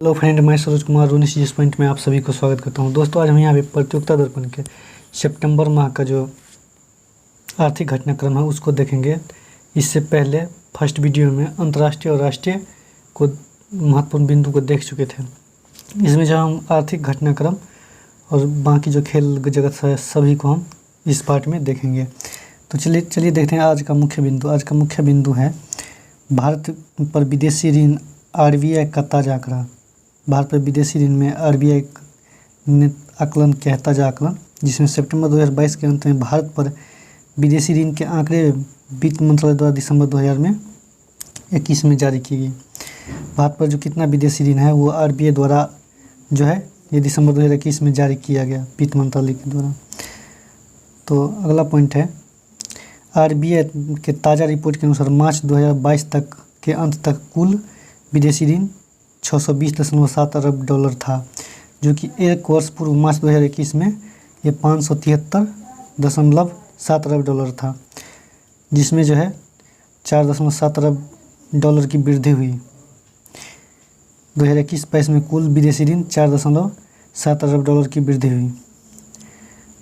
Hello friend, मैं Saroj Kumar 19 point में आप सभी को स्वागत करता हूं। दोस्तों, आज हम यहाँ पे प्रतियोगिता दर्पण के सितंबर माह का जो आर्थिक घटनाक्रम है उसको देखेंगे। इससे पहले फर्स्ट वीडियो में अंतर्राष्ट्रीय और राष्ट्रीय को महत्वपूर्ण बिंदु को देख चुके थे। इसमें जो हम आर्थिक घटनाक्रम और बाकी जो खेल जगत है सभी को हम इस पार्ट में देखेंगे। तो चलिए देखते हैं आज का मुख्य बिंदु। आज का मुख्य बिंदु है भारत पर विदेशी ऋण RBI का ताज़ा आंकड़ा। भारत पर विदेशी ऋण में RBI ने आकलन किया है, ताज़ा आकलन, जिसमें सितंबर 2022 के अंत में भारत पर विदेशी ऋण के आंकड़े वित्त मंत्रालय द्वारा दिसंबर 2021 में जारी की गई। भारत पर जो कितना विदेशी ऋण है वो RBI द्वारा जो है ये दिसंबर 2021 में जारी किया गया वित्त मंत्रालय के द्वारा। तो अगला पॉइंट है RBI के ताज़ा रिपोर्ट के अनुसार मार्च 2022 तक के अंत तक कुल विदेशी ऋण 620.7 अरब डॉलर था, जो कि एक वर्ष पूर्व मार्च 2021 में ये 573.7 अरब डॉलर था, जिसमें जो है 4.7 अरब डॉलर की वृद्धि हुई। 2021-22 में कुल विदेशी ऋण 4.7 अरब डॉलर की वृद्धि हुई।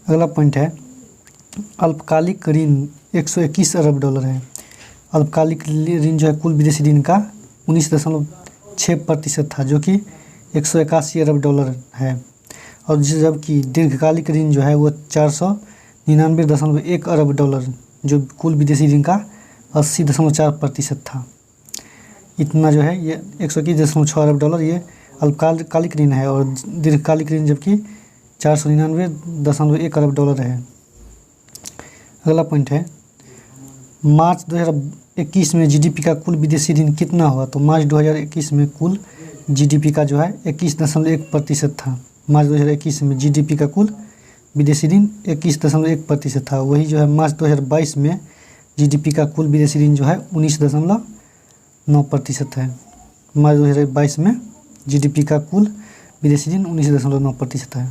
अगला पॉइंट है अल्पकालिक ऋण 121 अरब डॉलर है। अल्पकालिक ऋण जो है कुल विदेशी ऋण का 19.6% था, जो कि 181 अरब डॉलर है। और जबकि दीर्घकालिक ऋण जो है वो 499.1 अरब डॉलर, जो कुल विदेशी ऋण का 80.4% था। इतना जो है ये 121.6 अरब डॉलर ये अल्पकालिक ऋण है, और दीर्घकालिक ऋण जबकि 499.1 अरब डॉलर है। अगला पॉइंट है मार्च 2021 में GDP का कुल विदेशी ऋण कितना हुआ। तो मार्च 2021 में कुल GDP का जो है 21.1% था। मार्च 2021 में GDP का कुल विदेशी ऋण 21.1% था। वही जो है मार्च 2022 में GDP का कुल विदेशी ऋण जो है 19.9% है। मार्च 2022 में GDP का कुल विदेशी ऋण 19.9% है।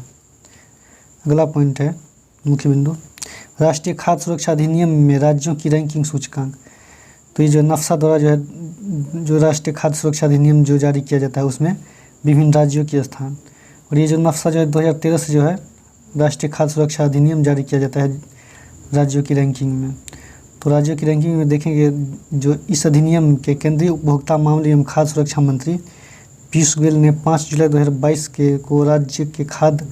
अगला पॉइंट है मुख्य बिंदु राष्ट्रीय खाद्य सुरक्षा अधिनियम में राज्यों की रैंकिंग सूचकांक। तो ये जो नफ्सा द्वारा जो है जो राष्ट्रीय खाद्य सुरक्षा अधिनियम जो जारी किया जाता है उसमें विभिन्न राज्यों के स्थान, और ये जो नफ्सा जो है 2013 से जो है राष्ट्रीय खाद्य सुरक्षा अधिनियम जारी किया जाता है राज्यों की रैंकिंग में। तो राज्यों की रैंकिंग में देखेंगे जो इस अधिनियम के केंद्रीय उपभोक्ता मामले एवं खाद्य सुरक्षा मंत्री पीयूष गोयल ने 5 जुलाई 2022 को राज्य के खाद्य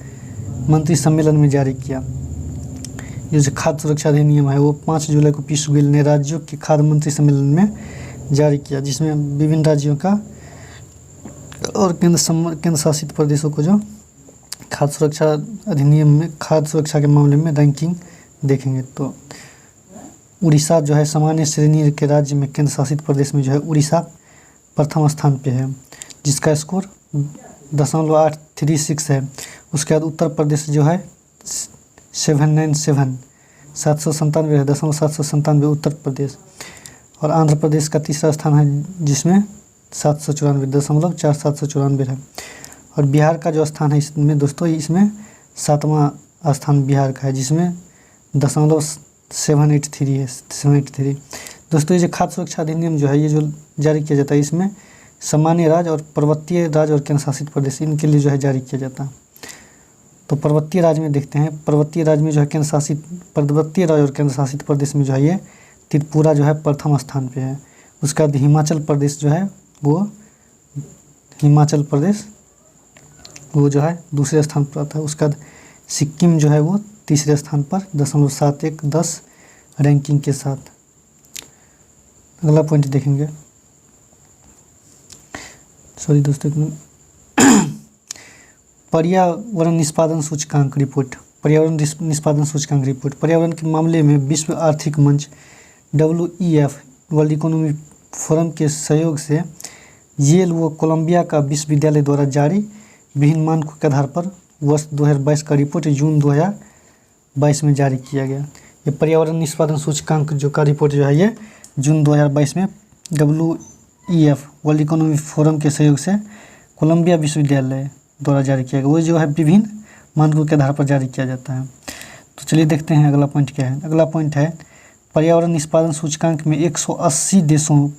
मंत्री सम्मेलन में जारी किया। ये जो खाद्य सुरक्षा अधिनियम है वो 5 जुलाई को पीयूष गोयल ने राज्यों के खाद्य मंत्री सम्मेलन में जारी किया, जिसमें विभिन्न राज्यों का और केंद्र शासित प्रदेशों को जो खाद्य सुरक्षा अधिनियम में खाद्य सुरक्षा के मामले में रैंकिंग देखेंगे। तो उड़ीसा जो है सामान्य श्रेणी के राज्य में केंद्र शासित प्रदेश में जो है उड़ीसा प्रथम स्थान पे है, जिसका स्कोर 0.836 है। उसके बाद उत्तर प्रदेश जो है 797 है, 797 उत्तर प्रदेश, और आंध्र प्रदेश का तीसरा स्थान है जिसमें 794.47 है। और बिहार का जो स्थान है इसमें दोस्तों इसमें 7वां स्थान बिहार का है, जिसमें 783 है, 783। दोस्तों ये जो खाद्य सुरक्षा अधिनियम जो है ये जो जारी किया जाता है इसमें सामान्य राज्य और पर्वतीय राज्य और केंद्र शासित प्रदेश इनके लिए जो है जारी किया जाता है। तो पर्वतीय राज्य में देखते हैं, पर्वतीय राज्य में जो है पर्वतीय राज्य और केंद्र शासित प्रदेश में जो है ये त्रिपुरा जो है प्रथम स्थान पे है। उसके बाद हिमाचल प्रदेश जो है वो जो है दूसरे स्थान पर आता है। उसके बाद सिक्किम जो है वो तीसरे स्थान पर 0.7110 रैंकिंग के साथ। अगला पॉइंट देखेंगे, सॉरी दोस्तों, पर्यावरण निष्पादन सूचकांक रिपोर्ट। पर्यावरण निष्पादन सूचकांक रिपोर्ट पर्यावरण के मामले में विश्व आर्थिक मंच WEF वर्ल्ड इकोनॉमिक फोरम के सहयोग से येल व कोलंबिया का विश्वविद्यालय द्वारा जारी विभिन्न मानकों के आधार पर वर्ष 2022 का रिपोर्ट जून 2022 में जारी किया गया। ये पर्यावरण निष्पादन सूचकांक जो का रिपोर्ट जो है ये जून 2022 में WEF वर्ल्ड इकोनॉमिक फोरम के सहयोग से कोलंबिया विश्वविद्यालय द्वारा जारी किया गया। वो जो है विभिन्न मानकों के आधार पर जारी किया जाता है। तो चलिए देखते हैं अगला पॉइंट क्या है। अगला पॉइंट है पर्यावरण निष्पादन सूचकांक में 180 देशों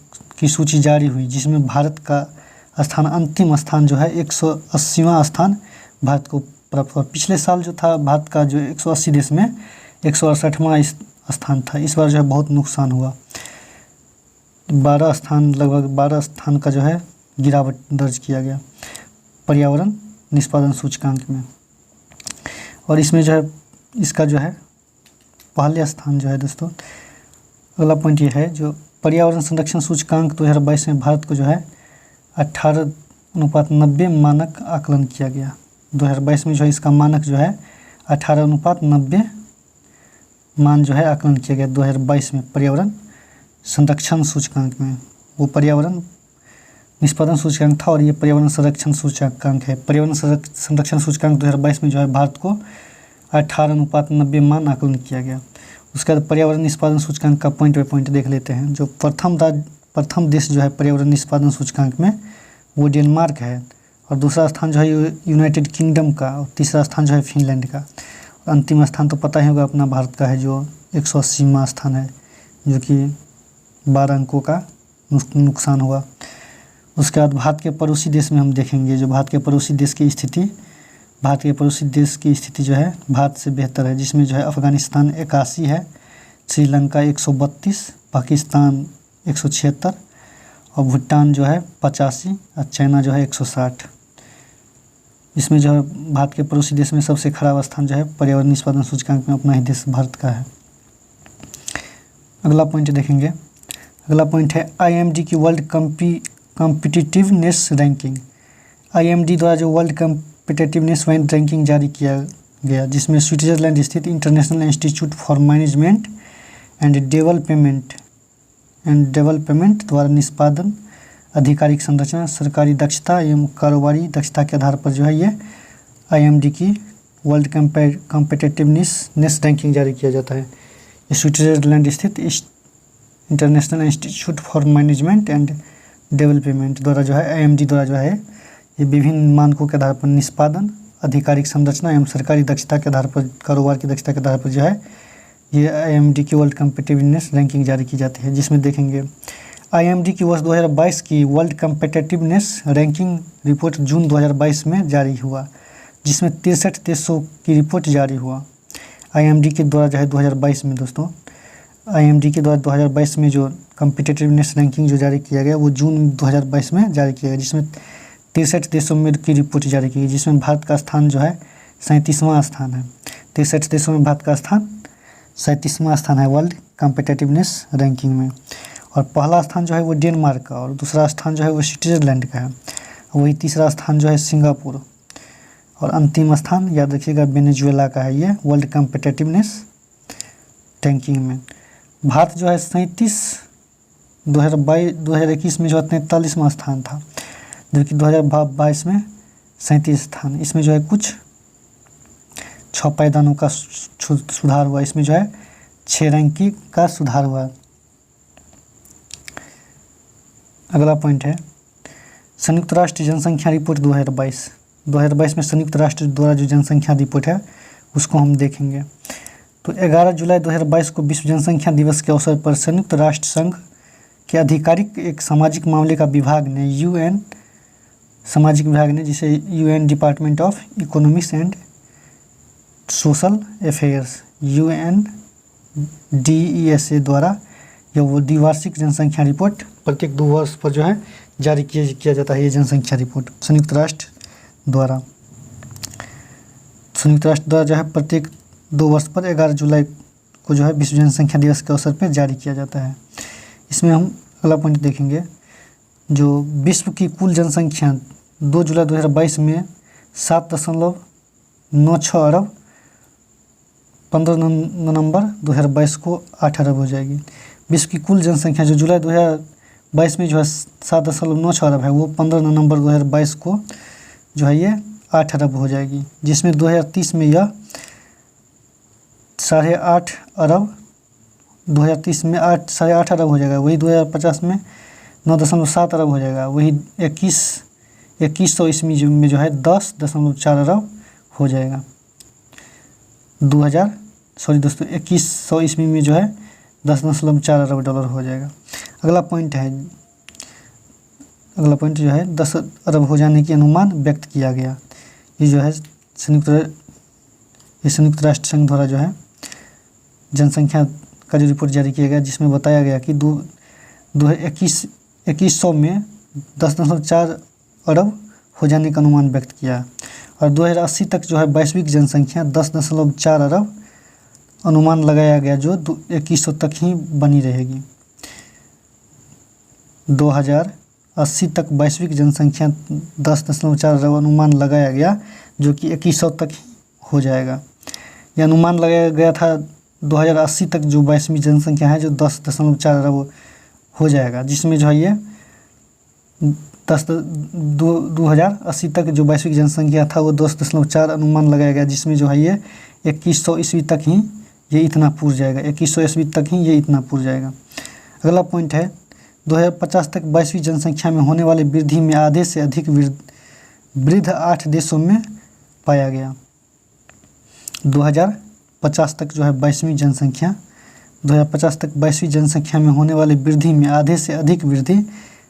की सूची जारी हुई, जिसमें भारत का स्थान, अंतिम स्थान जो है 180वां स्थान भारत को प्राप्त हुआ। पिछले साल जो था भारत का जो 180 देश में 168वां स्थान था। इस बार जो है बहुत नुकसान हुआ, 12 स्थान, लगभग 12 स्थान का जो है गिरावट दर्ज किया गया पर्यावरण निष्पादन सूचकांक में। और इसमें जो है इसका जो है पहले स्थान जो है दोस्तों, अगला पॉइंट ये है जो पर्यावरण संरक्षण सूचकांक 2022 में भारत को जो है 18:90 मानक आकलन किया गया। 2022 में जो है इसका मानक जो है 18:90 मान जो है आकलन किया गया 2022 में पर्यावरण संरक्षण सूचकांक में। वो पर्यावरण निष्पादन सूचकांक था और ये पर्यावरण संरक्षण सूचकांक है। पर्यावरण संरक्षण सूचकांक 2022 में जो है भारत को 18:90 मान आकलन किया गया। उसके बाद पर्यावरण निष्पादन सूचकांक का पॉइंट बाय पॉइंट देख लेते हैं। जो प्रथम देश जो है पर्यावरण निष्पादन सूचकांक में वो डेनमार्क है, और दूसरा स्थान जो है यूनाइटेड किंगडम का, और तीसरा स्थान जो है फिनलैंड का, और अंतिम स्थान तो पता ही होगा अपना भारत का है जो 180वां स्थान है, जो कि 12 अंकों का नुकसान हुआ। उसके बाद भारत के पड़ोसी देश में हम देखेंगे जो भारत के पड़ोसी देश की स्थिति, भारत के पड़ोसी देश की स्थिति जो है भारत से बेहतर है, जिसमें जो है अफ़गानिस्तान 81 है, श्रीलंका 132, पाकिस्तान 176 और भूटान जो है 85 और चाइना जो है 160। इसमें जो है भारत के पड़ोसी देश में सबसे खराब स्थान जो है पर्यावरण निष्पादन सूचकांक में अपना ही देश भारत का है। अगला पॉइंट देखेंगे, अगला पॉइंट है IMD की वर्ल्ड कॉम्पिटिटिवनेस रैंकिंग। IMD द्वारा जो वर्ल्ड कॉम्पिटिटिवनेस रैंकिंग जारी किया गया, जिसमें स्विट्जरलैंड स्थित international institute for management and development द्वारा निष्पादन, आधिकारिक संरचना, सरकारी दक्षता एवं कारोबारी दक्षता के आधार पर जो है ये IMD की वर्ल्ड कॉम्पिटिटिवनेस रैंकिंग जारी किया जाता है। ये स्विट्जरलैंड स्थित international institute for management and development द्वारा जो है IMD द्वारा जो है ये विभिन्न मानकों के आधार पर निष्पादन, आधिकारिक संरचना एवं सरकारी दक्षता के आधार पर, कारोबार की दक्षता के आधार पर जो है ये IMD की वर्ल्ड कॉम्पिटिटिवनेस रैंकिंग जारी की जाती है। जिसमें देखेंगे IMD की वर्ष 2022 की वर्ल्ड कॉम्पिटिटिवनेस रैंकिंग रिपोर्ट जून 2022 में जारी हुआ, जिसमें 63 देशों की रिपोर्ट जारी हुआ। IMD के द्वारा जो है 2022 में दोस्तों, IMD के द्वारा 2022 में जो कॉम्पिटिटिवनेस रैंकिंग जो जारी किया गया वो जून 2022 में जारी किया गया, जिसमें 63 देशों में की रिपोर्ट जारी की गई, जिसमें भारत का स्थान जो है 37वां स्थान है। 63 देशों में भारत का स्थान 37वां स्थान है वर्ल्ड कॉम्पिटिटिवनेस रैंकिंग में। और पहला स्थान जो है वो डेनमार्क का, और दूसरा स्थान जो है वो स्विट्जरलैंड का है, वही तीसरा स्थान जो है सिंगापुर, और अंतिम स्थान याद रखिएगा वेनेजुएला का है ये वर्ल्ड कॉम्पिटिटिवनेस रैंकिंग में। भारत जो है 2021 में जो है 43वां स्थान था, जबकि 2022 में 37 स्थान। इसमें जो है कुछ 6 पायदानों का सुधार हुआ, इसमें जो है 6 रैंकिंग का सुधार हुआ। अगला पॉइंट है संयुक्त राष्ट्र जनसंख्या रिपोर्ट 2022 में संयुक्त राष्ट्र द्वारा जो जनसंख्या रिपोर्ट है उसको हम देखेंगे। तो 11 जुलाई 2022 को विश्व जनसंख्या दिवस के अवसर पर संयुक्त राष्ट्र संघ के आधिकारिक एक सामाजिक मामले का विभाग ने UN सामाजिक विभाग ने, जिसे UN department of economics and social affairs UNDESA द्वारा यह वो द्विवार्षिक जनसंख्या रिपोर्ट प्रत्येक 2 वर्ष पर जो है जारी किया जाता है। ये जनसंख्या रिपोर्ट संयुक्त राष्ट्र द्वारा जो है प्रत्येक 2 वर्ष पर 11 जुलाई को जो है विश्व जनसंख्या दिवस के अवसर पर जारी किया जाता है। इसमें हम अगला पॉइंट देखेंगे, जो विश्व की कुल जनसंख्या 2 जुलाई 2022 में 7.96 अरब, 15 नवंबर 2022 को 8 अरब हो जाएगी। विश्व की कुल जनसंख्या जो जुलाई 2022 में जो है 7.96 अरब है, वो 15 नवंबर 2022 को जो है ये 8 अरब हो जाएगी, जिसमें 2030 में यह 8.5 अरब, 2030 में 8.5 अरब हो जाएगा। वही 2050 में 9.7 अरब हो जाएगा। वही 2100 ईस्वी में जो है 10.4 अरब हो जाएगा। 2100 ईस्वी में जो है 10.4 अरब डॉलर हो जाएगा। अगला पॉइंट है अगला पॉइंट जो है 10 अरब हो जाने की अनुमान व्यक्त किया गया। ये जो है संयुक्त राष्ट्र संघ द्वारा जो है जनसंख्या का जो रिपोर्ट जारी किया गया, जिसमें बताया गया कि 2100 में 10.4 अरब हो जाने का अनुमान व्यक्त किया और 2080 तक जो है वैश्विक जनसंख्या 10.4 अरब अनुमान लगाया गया, जो 2100 तक ही बनी रहेगी। 2080 तक वैश्विक जनसंख्या 10.4 अरब अनुमान लगाया गया, जो कि 2100 तक ही हो जाएगा। यह अनुमान लगाया गया था 2080 तक जो वैश्विक जनसंख्या है जो 10.4 अरब हो जाएगा, जिसमें जो है ये 2080 तक जो वैश्विक जनसंख्या था वो 10.4 अनुमान लगाया गया, जिसमें जो है ये 2100 ईस्वी तक ही ये इतना पूर जाएगा, 2100 ईस्वी तक ही ये इतना पूर जाएगा। अगला पॉइंट है 2050 तक वैश्विक जनसंख्या में होने वाली वृद्धि में आधे से अधिक वृद्ध 8 देशों में पाया गया। 2050 तक जो है वैश्विक जनसंख्या 2050 तक वैश्विक जनसंख्या में होने वाली वृद्धि में आधे से अधिक वृद्धि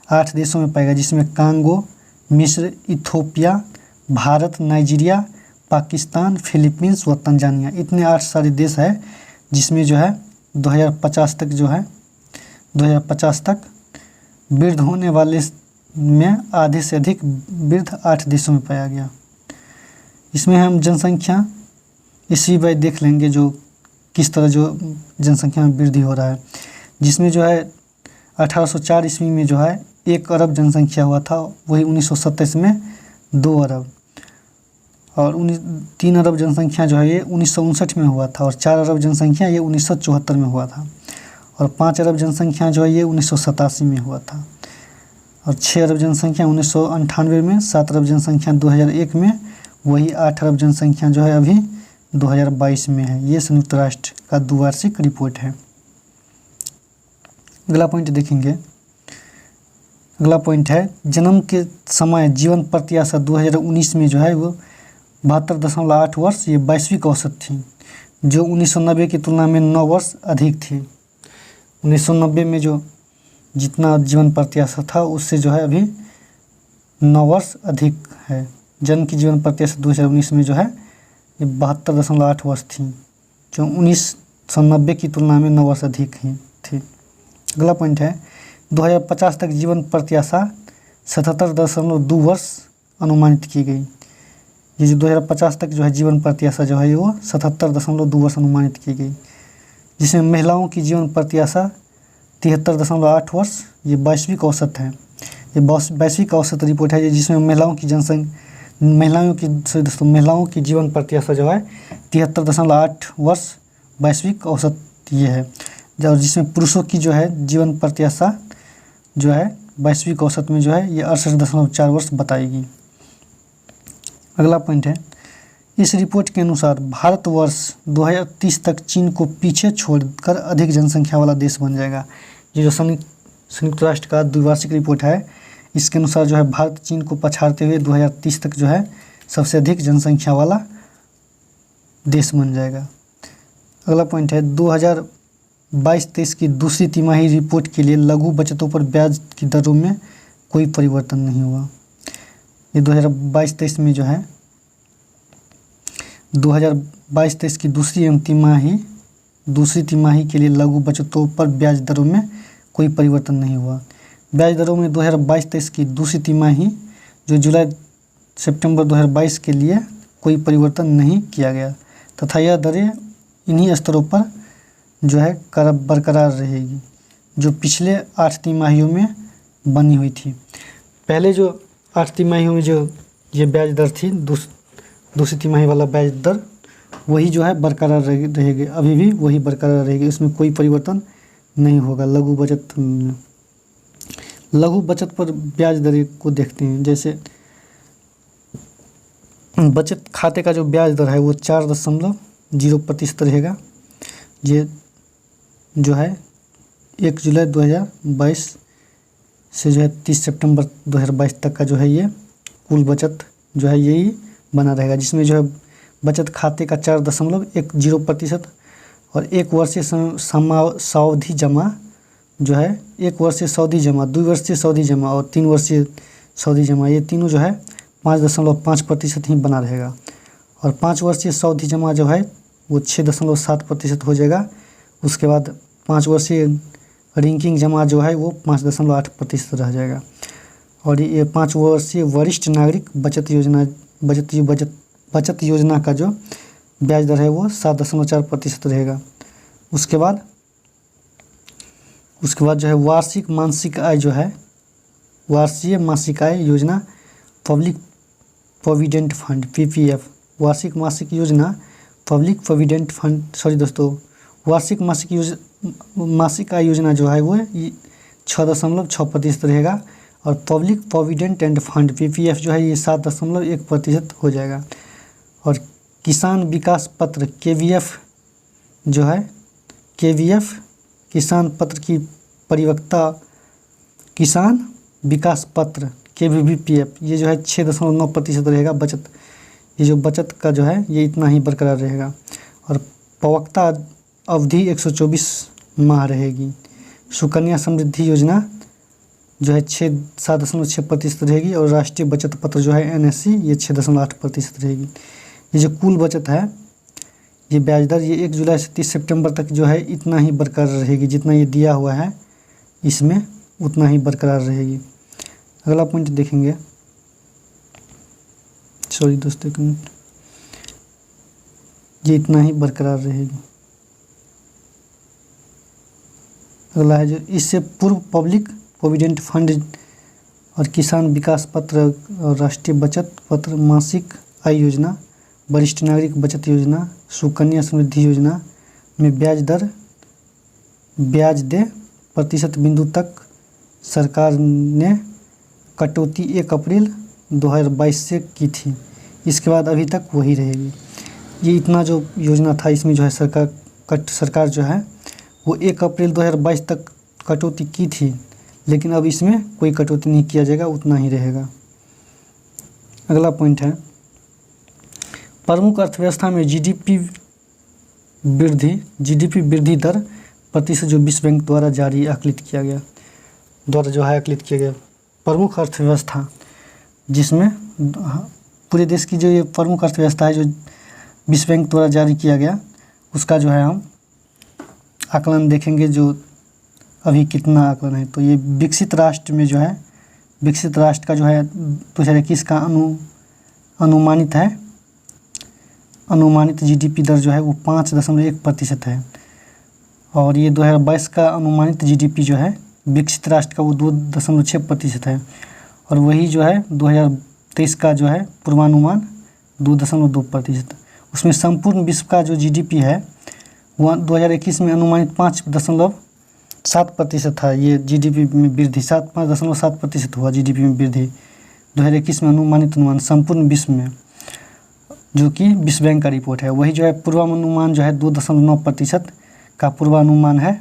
8 देशों में पाएगा, जिसमें कांगो, मिस्र, Ethiopia, Bharat, Nigeria, Pakistan, Philippines व तंजानिया, इतने 8 सारे देश है जिसमें जो है 2050 तक जो है 2050 तक वृद्ध होने वाले में आधे से अधिक वृद्ध 8 देशों में पाया गया। इसमें हम जनसंख्या इसी बार देख लेंगे जो किस तरह जो जनसंख्या में वृद्धि हो रहा है, जिसमें जो है 1804 ईस्वी में जो है 1 अरब जनसंख्या हुआ था, वही 1927 में 2 अरब, और 3 अरब जनसंख्या जो है ये 1959 में हुआ था, और 4 अरब जनसंख्या ये 1974 में हुआ था, और 5 अरब जनसंख्या जो है ये 1987 में हुआ था, और 6 अरब जनसंख्या 1998 में, 7 अरब जनसंख्या 2001 में, वही 8 अरब जनसंख्या जो है अभी 2022 में है। ये संयुक्त राष्ट्र का द्विवार्षिक रिपोर्ट है। अगला पॉइंट देखेंगे। अगला पॉइंट है जन्म के समय जीवन प्रत्याशा 2019 में जो है वो 72.8 वर्ष ये वैश्विक औसत थी, जो 1990 की तुलना में 9 वर्ष अधिक थी। 1990 में जो जितना जीवन प्रत्याशा था उससे जो है अभी 9 वर्ष अधिक है। जन्म की जीवन प्रत्याशा 2019 में जो है ये 72.8 वर्ष थी, जो 1990 की तुलना में 9 वर्ष अधिक ही थी। अगला पॉइंट है 2050 तक जीवन प्रत्याशा 77.2 वर्ष अनुमानित की गई। ये जो 2050 तक जो है जीवन प्रत्याशा जो है वो 77.2 वर्ष अनुमानित की गई, जिसमें महिलाओं की जीवन प्रत्याशा 73.8 वर्ष ये वैश्विक औसत है। ये वैश्विक औसत रिपोर्ट है जिसमें महिलाओं की जीवन प्रत्याशा जो है 73.8 वर्ष वैश्विक औसत ये है, और जिसमें पुरुषों की जो है जीवन प्रत्याशा जो है वैश्विक औसत में जो है ये 68.4 वर्ष बताएगी। अगला पॉइंट है इस रिपोर्ट के अनुसार भारतवर्ष 2030 तक चीन को पीछे छोड़कर अधिक जनसंख्या वाला देश बन जाएगा। ये जो संयुक्त राष्ट्र का द्विवार्षिक रिपोर्ट है, इसके अनुसार जो है भारत चीन को पछाड़ते हुए 2030 तक जो है सबसे अधिक जनसंख्या वाला देश बन जाएगा। अगला पॉइंट है 2022-23 की दूसरी तिमाही रिपोर्ट के लिए लघु बचतों पर ब्याज की दरों में कोई परिवर्तन नहीं हुआ। ये 2022-23 में जो है 2022-23 की दूसरी तिमाही के लिए लघु बचतों पर ब्याज दरों में कोई परिवर्तन नहीं हुआ। ब्याज दरों में 2022-23 की दूसरी तिमाही जो जुलाई सितंबर 2022 के लिए कोई परिवर्तन नहीं किया गया तथा यह दरें इन्हीं स्तरों पर जो है बरकरार रहेगी जो पिछले 8 तिमाहियों में बनी हुई थी। पहले जो 8 तिमाहियों में जो ये ब्याज दर थी, दूसरी तिमाही वाला ब्याज दर वही जो है बरकरार रहेगी, अभी भी वही बरकरार रहेगी, इसमें कोई परिवर्तन नहीं होगा। लघु बचत पर ब्याज दर को देखते हैं। जैसे बचत खाते का जो ब्याज दर है वो 4.0% रहेगा। ये जो है 1 जुलाई 2022 से जो है 30 सितंबर 2022 तक का जो है ये कुल बचत जो है यही बना रहेगा, जिसमें जो है बचत खाते का 4.10% और 1 वर्षीय सावधि जमा जो है 1 वर्षीय सावधि जमा, 2 वर्षीय सावधि जमा और 3 वर्षीय सावधि जमा, ये तीनों जो है 5.5% ही बना रहेगा। और 5 वर्षीय सावधि जमा जो है वो 6.7% हो जाएगा। उसके बाद 5 वर्षीय रिंकिंग जमा जो है वो 5.8% रह जाएगा। और ये 5 वर्षीय वरिष्ठ नागरिक बचत योजना का जो ब्याज दर है वो 7.4% रहेगा। उसके बाद जो है वार्षिक मासिक आय जो है, वार्षिक मासिक आय योजना पब्लिक प्रोविडेंट फंड PPF, वार्षिक मासिक योजना पब्लिक प्रोविडेंट फंड, वार्षिक मासिक आय योजना जो है वो 6.6% रहेगा। और public provident end fund PPF जो है ये 7.1% हो जाएगा। और किसान विकास पत्र KVF जो है, KVF किसान पत्र की परिपक्वता, किसान विकास पत्र KVPF ये जो है 6.9% रहेगा। बचत, ये जो बचत का जो है ये इतना ही बरकरार रहेगा। और परिपक्वता अवधि 124 माह रहेगी। सुकन्या समृद्धि योजना जो है 7.6% रहेगी। और राष्ट्रीय बचत पत्र जो है NSC ये 6.8% रहेगी। ये जो कुल बचत है ये ब्याज दर ये 1 जुलाई से 30 सितंबर तक जो है इतना ही बरकरार रहेगी, जितना ये दिया हुआ है इसमें उतना ही बरकरार रहेगी। अगला पॉइंट देखेंगे, सॉरी दोस्तों एक मिनट, ये इतना ही बरकरार रहेगी। अगला है जो इससे पूर्व पब्लिक प्रोविडेंट फंड और किसान विकास पत्र और राष्ट्रीय बचत पत्र, मासिक आय योजना, वरिष्ठ नागरिक बचत योजना, सुकन्या समृद्धि योजना में ब्याज दर प्रतिशत बिंदु तक सरकार ने कटौती 1 अप्रैल 2022 से की थी। इसके बाद अभी तक वही रहेगी। ये इतना जो योजना था इसमें जो है सरकार जो है वो 1 अप्रैल 2022 तक कटौती की थी, लेकिन अब इसमें कोई कटौती नहीं किया जाएगा, उतना ही रहेगा। अगला पॉइंट है प्रमुख अर्थव्यवस्था में GDP वृद्धि दर प्रतिशत जो विश्व बैंक द्वारा आकलित किया गया प्रमुख अर्थव्यवस्था, जिसमें पूरे देश की जो ये प्रमुख अर्थव्यवस्था है जो विश्व बैंक द्वारा जारी किया गया, उसका जो है हम आकलन देखेंगे जो अभी कितना आकलन है। तो ये विकसित राष्ट्र में जो है, विकसित राष्ट्र का जो है 2021 का अनुमानित GDP दर जो है वो 5.1% है। और ये 2022 का अनुमानित GDP जो है विकसित राष्ट्र का वो 2.6% है। और वही जो है 2023 का जो है पूर्वानुमान 2.2%। उसमें संपूर्ण विश्व का जो GDP है वो 2021 में अनुमानित 5.7% था। ये GDP में वृद्धि 5.7% हुआ GDP में वृद्धि 2021 में अनुमान संपूर्ण विश्व में, जो कि विश्व बैंक का रिपोर्ट है। वही जो है पूर्वानुमान जो है 2.9% का पूर्वानुमान है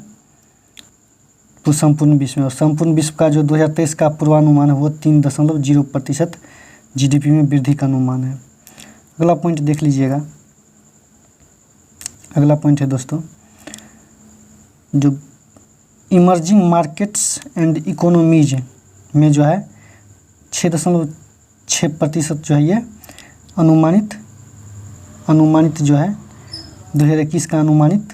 तो संपूर्ण विश्व में। और संपूर्ण विश्व का जो 2023 का पूर्वानुमान है वो 3.0% GDP में वृद्धि का अनुमान है। अगला पॉइंट देख लीजिएगा। अगला पॉइंट है दोस्तों जो इमर्जिंग मार्केट्स एंड इकोनॉमीज में जो है 6.6% जो है ये अनुमानित जो है 2021 का अनुमानित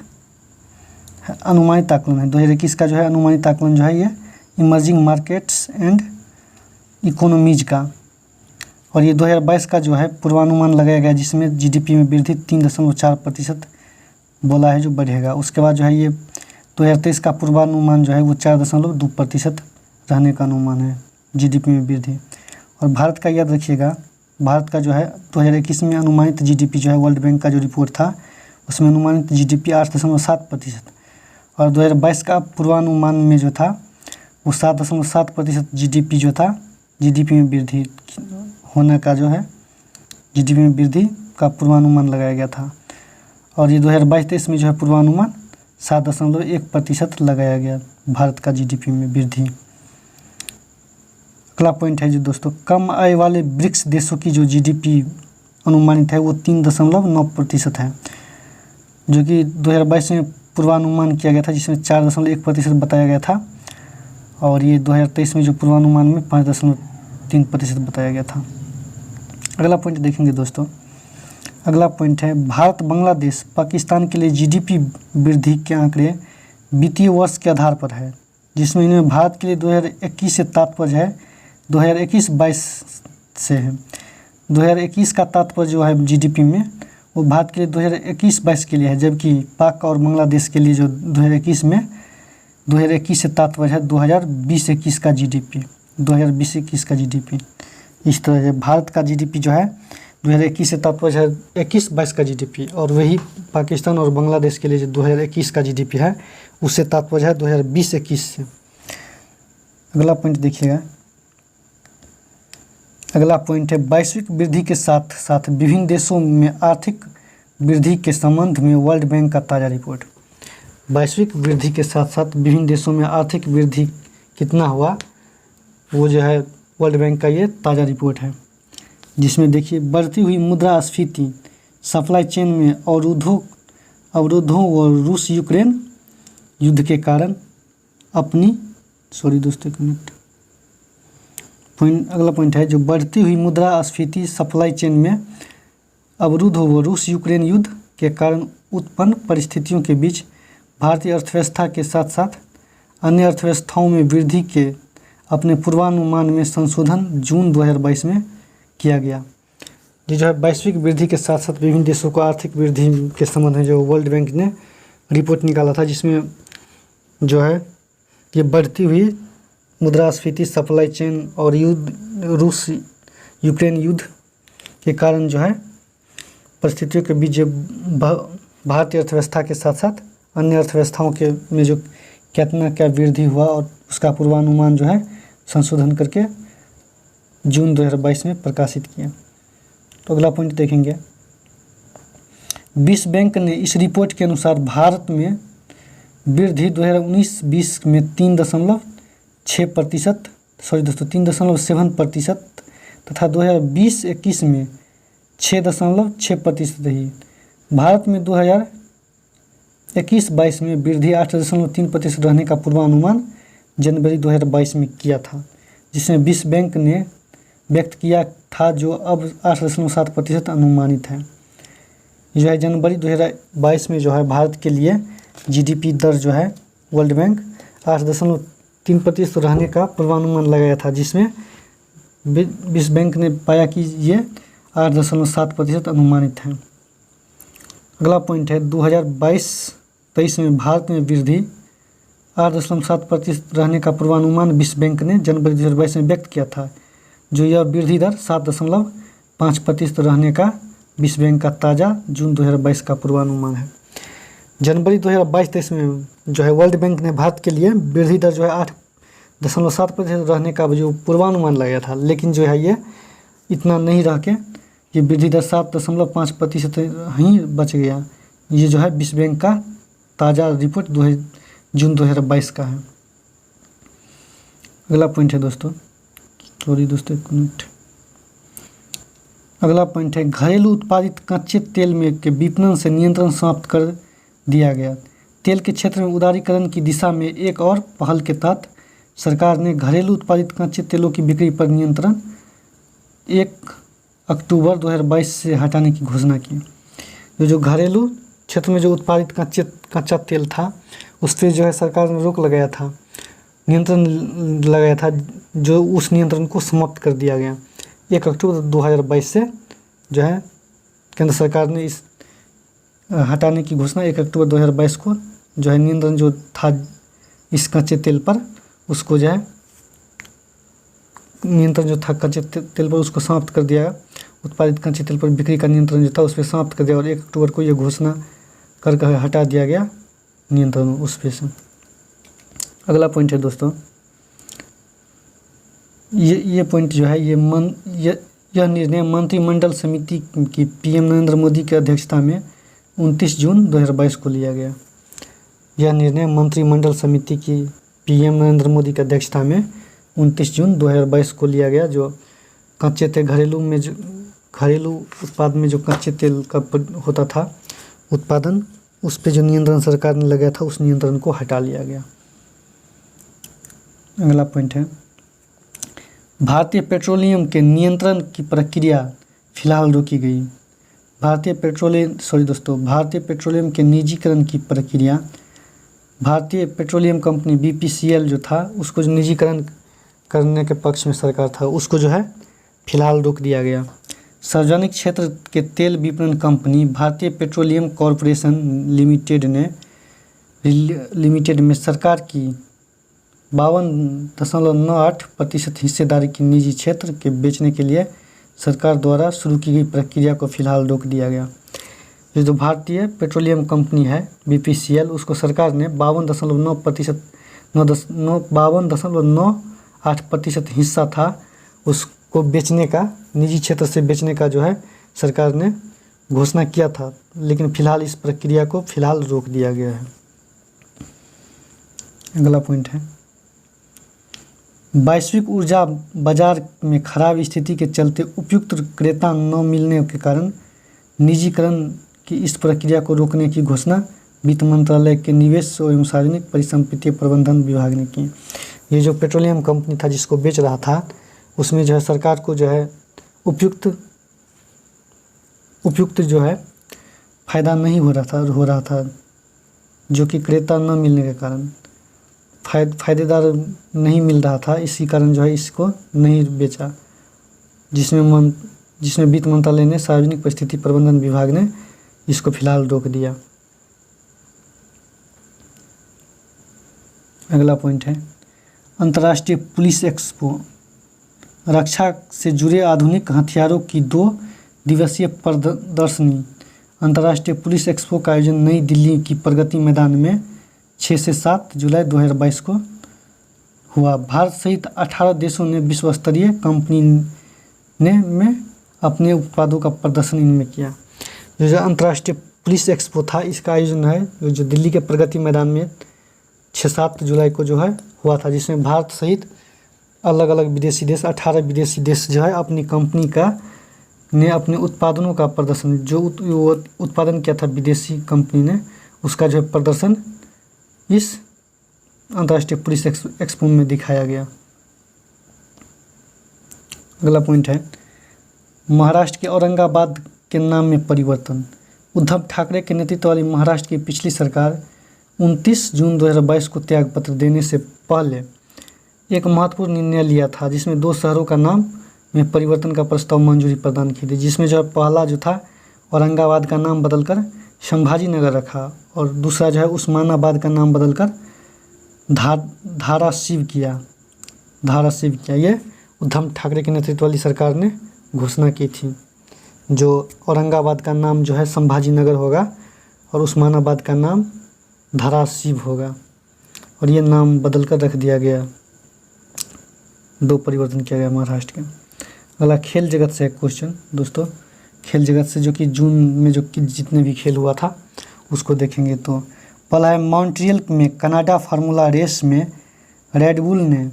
आकलन है। 2021 का जो है अनुमानित आकलन जो है ये इमर्जिंग मार्केट्स एंड इकोनॉमीज का। और ये 2022 का जो है पूर्वानुमान लगाया गया, जिसमें GDP में वृद्धि 3.4% बोला है जो बढ़ेगा। उसके बाद जो है ये 2023 का पूर्वानुमान जो है वो 4.2% रहने का अनुमान है GDP में वृद्धि। और भारत का याद रखिएगा, भारत का जो है 2021 में अनुमानित GDP जो है वर्ल्ड बैंक का जो रिपोर्ट था उसमें अनुमानित GDP 8.7%। और 2022 का पूर्वानुमान में जो था वो 7.7% GDP जो था GDP में वृद्धि होने का जो है GDP में वृद्धि का पूर्वानुमान लगाया गया था। और ये 2022-23 में जो है पूर्वानुमान 7.1% लगाया गया भारत का GDP में वृद्धि। अगला पॉइंट है जो दोस्तों कम आय वाले ब्रिक्स देशों की जो GDP अनुमानित है वो 3.9% है, जो कि 2022 में पूर्वानुमान किया गया था जिसमें 4.1% बताया गया था, और ये 2023 में जो पूर्वानुमान में 5.3% बताया गया था। अगला पॉइंट देखेंगे दोस्तों। अगला पॉइंट है भारत बांग्लादेश पाकिस्तान के लिए जीडीपी वृद्धि के आंकड़े वित्तीय वर्ष के आधार पर है, जिसमें इनमें भारत के लिए 2021 से तात्पर्य है 2021-22 से है। 2021 का तात्पर्य जो है जीडीपी में वो भारत के लिए 2021-22 के लिए है, जबकि पाक और बांग्लादेश के लिए जो 2021 से तात्पर्य है 2020-21 का जीडीपी, 2020-21 का जीडीपी। इस तरह से भारत का जीडीपी जो है 2021 से तात्पर्य है 21-22 का जीडीपी, और वही पाकिस्तान और बांग्लादेश के लिए जो 2021 का जीडीपी है उससे तात्पर्य है 2020-21 से। अगला पॉइंट देखिएगा। अगला पॉइंट है वैश्विक वृद्धि के साथ साथ विभिन्न देशों में आर्थिक वृद्धि के संबंध में वर्ल्ड बैंक का ताज़ा रिपोर्ट। वैश्विक वृद्धि के साथ साथ विभिन्न देशों में आर्थिक वृद्धि कितना हुआ वो जो है वर्ल्ड बैंक का ये ताज़ा रिपोर्ट है, जिसमें देखिए बढ़ती हुई मुद्रास्फीति, सप्लाई चेन में अवरोधों व रूस यूक्रेन युद्ध के कारण अगला पॉइंट है जो बढ़ती हुई मुद्रास्फीति, सप्लाई चेन में अवरोधों व रूस यूक्रेन युद्ध के कारण उत्पन्न परिस्थितियों के बीच भारतीय अर्थव्यवस्था के साथ साथ अन्य अर्थव्यवस्थाओं में वृद्धि के अपने पूर्वानुमान में संशोधन जून 2022 में किया गया। ये जो है वैश्विक वृद्धि के साथ साथ विभिन्न देशों को आर्थिक वृद्धि के संबंध में जो वर्ल्ड बैंक ने रिपोर्ट निकाला था, जिसमें जो है ये बढ़ती हुई मुद्रास्फीति, सप्लाई चेन और रूस यूक्रेन युद्ध के कारण जो है परिस्थितियों के बीच भारतीय अर्थव्यवस्था के साथ साथ अन्य अर्थव्यवस्थाओं के में जो क्या वृद्धि हुआ और उसका पूर्वानुमान जो है संशोधन करके जून 2022 में प्रकाशित किया। तो अगला पॉइंट देखेंगे। विश्व बैंक ने इस रिपोर्ट के अनुसार भारत में वृद्धि 2019-20 में 3.7% तथा 2020-21 में 6.6% रही। भारत में 2021-22 में वृद्धि 8.3% रहने का पूर्वानुमान जनवरी 2022 में किया था, जिसमें विश्व बैंक ने व्यक्त किया था, जो अब 8.7% अनुमानित है। जो है जनवरी 2022 में जो है भारत के लिए जीडीपी दर जो है वर्ल्ड बैंक 8.3% रहने का पूर्वानुमान लगाया था, जिसमें विश्व बैंक ने पाया कि ये 8.7% अनुमानित है। अगला पॉइंट है 2022-23 में भारत में वृद्धि 8.7% रहने का पूर्वानुमान विश्व बैंक ने जनवरी 2022 में व्यक्त किया था, जो यह वृद्धि दर 7.5% रहने का विश्व बैंक का ताज़ा जून 2022 का पूर्वानुमान है। जनवरी 2022-23 में जो है वर्ल्ड बैंक ने भारत के लिए वृद्धि दर जो है 8.7% रहने का जो पूर्वानुमान लगाया था, लेकिन जो है ये इतना नहीं रह के ये वृद्धि दर 7.5% ही बच गया। ये जो है विश्व बैंक का ताज़ा रिपोर्ट जून 2022 का है। अगला पॉइंट है दोस्तों एक मिनट। अगला पॉइंट है घरेलू उत्पादित कच्चे तेल में के विपणन से नियंत्रण समाप्त कर दिया गया। तेल के क्षेत्र में उदारीकरण की दिशा में एक और पहल के तहत सरकार ने घरेलू उत्पादित कच्चे तेलों की बिक्री पर नियंत्रण 1 अक्टूबर 2022 से हटाने की घोषणा की। जो घरेलू क्षेत्र में जो उत्पादित कच्चा तेल था उस पर जो है सरकार ने रोक लगाया था, नियंत्रण लगाया था, जो उस नियंत्रण को समाप्त कर दिया गया। 1 अक्टूबर 2022 से जो है केंद्र सरकार ने इस हटाने की घोषणा 1 अक्टूबर 2022 को जो है नियंत्रण जो था इस कच्चे तेल पर उसको जो है नियंत्रण जो था कच्चे तेल पर उसको समाप्त कर दिया। उत्पादित कच्चे तेल पर बिक्री का नियंत्रण जो था उस पर समाप्त कर दिया और 1 अक्टूबर को यह घोषणा कर हटा दिया गया नियंत्रण उस पे से। अगला पॉइंट है दोस्तों, ये पॉइंट जो है यह निर्णय मंत्रिमंडल समिति की पीएम नरेंद्र मोदी की अध्यक्षता में 29 जून 2022 को लिया गया। यह निर्णय मंत्रिमंडल समिति की पीएम नरेंद्र मोदी की अध्यक्षता में 29 जून 2022 को लिया गया। जो कच्चे तेल घरेलू उत्पाद में जो कच्चे तेल का होता था उत्पादन उस पे जो नियंत्रण सरकार ने लगाया था उस नियंत्रण को हटा लिया गया। अगला पॉइंट है भारतीय पेट्रोलियम के नियंत्रण की प्रक्रिया फिलहाल रोकी गई। भारतीय पेट्रोलियम के निजीकरण की प्रक्रिया, भारतीय पेट्रोलियम कंपनी BPCL जो था उसको जो निजीकरण करने के पक्ष में सरकार था उसको जो है फिलहाल रोक दिया गया। सार्वजनिक क्षेत्र के तेल विपणन कंपनी भारतीय पेट्रोलियम कॉरपोरेशन लिमिटेड में सरकार की 52.98% हिस्सेदारी की निजी क्षेत्र के बेचने के लिए सरकार द्वारा शुरू की गई प्रक्रिया को फिलहाल रोक दिया गया। ये जो भारतीय पेट्रोलियम कंपनी है BPCL उसको सरकार ने 52.98% हिस्सा था उसको बेचने का, निजी क्षेत्र से बेचने का जो है सरकार ने घोषणा किया था, लेकिन फिलहाल इस प्रक्रिया को फिलहाल रोक दिया गया है। अगला पॉइंट है वैश्विक ऊर्जा बाजार में खराब स्थिति के चलते उपयुक्त क्रेता न मिलने के कारण निजीकरण की इस प्रक्रिया को रोकने की घोषणा वित्त मंत्रालय के निवेश एवं सार्वजनिक परिसंपत्ति प्रबंधन विभाग ने की। ये जो पेट्रोलियम कंपनी था जिसको बेच रहा था उसमें जो है सरकार को जो है उपयुक्त जो है फायदा नहीं हो रहा था जो कि क्रेता न मिलने के कारण फायदेदार नहीं मिल रहा था, इसी कारण जो है इसको नहीं बेचा, जिसमें वित्त मंत्रालय ने सार्वजनिक परिस्थिति प्रबंधन विभाग ने इसको फिलहाल रोक दिया। अगला पॉइंट है अंतर्राष्ट्रीय पुलिस एक्सपो, रक्षा से जुड़े आधुनिक हथियारों की 2 दिवसीय प्रदर्शनी अंतर्राष्ट्रीय पुलिस एक्सपो का आयोजन नई दिल्ली की प्रगति मैदान में 6 से 7 जुलाई 2022 को हुआ। भारत सहित 18 देशों ने विश्व स्तरीय कंपनी में अपने उत्पादों का प्रदर्शन इनमें किया। जो अंतर्राष्ट्रीय पुलिस एक्सपो था इसका आयोजन है जो दिल्ली के प्रगति मैदान में 6-7 जुलाई को जो है हुआ था, जिसमें भारत सहित अलग अलग विदेशी देश 18 विदेशी देश जो है अपनी कंपनी का ने अपने उत्पादनों का प्रदर्शन, जो उत्पादन किया था विदेशी कंपनी ने उसका जो है प्रदर्शन इस अंतर्राष्ट्रीय पुलिस एक्सपो में दिखाया गया। अगला पॉइंट है महाराष्ट्र के औरंगाबाद के नाम में परिवर्तन। उद्धव ठाकरे के नेतृत्व वाली महाराष्ट्र की पिछली सरकार 29 जून 2022 को त्यागपत्र देने से पहले एक महत्वपूर्ण निर्णय लिया था, जिसमें 2 शहरों का नाम में परिवर्तन का प्रस्ताव मंजूरी प्रदान की थी, जिसमें जो है पहला जो था औरंगाबाद का नाम बदलकर संभाजी नगर रखा और दूसरा जो है उस्मानाबाद का नाम बदलकर धाराशिव किया। ये उद्धव ठाकरे के नेतृत्व वाली सरकार ने घोषणा की थी। जो औरंगाबाद का नाम जो है संभाजी नगर होगा और उस्मानाबाद का नाम धाराशिव होगा और ये नाम बदलकर रख दिया गया। 2 परिवर्तन किया गया महाराष्ट्र के। अगला खेल जगत से एक क्वेश्चन दोस्तों, खेल जगत से जो कि जून में जो कि जितने भी खेल हुआ था उसको देखेंगे तो पहला है मॉन्ट्रियल में कनाडा फार्मूला रेस में रेडबुल ने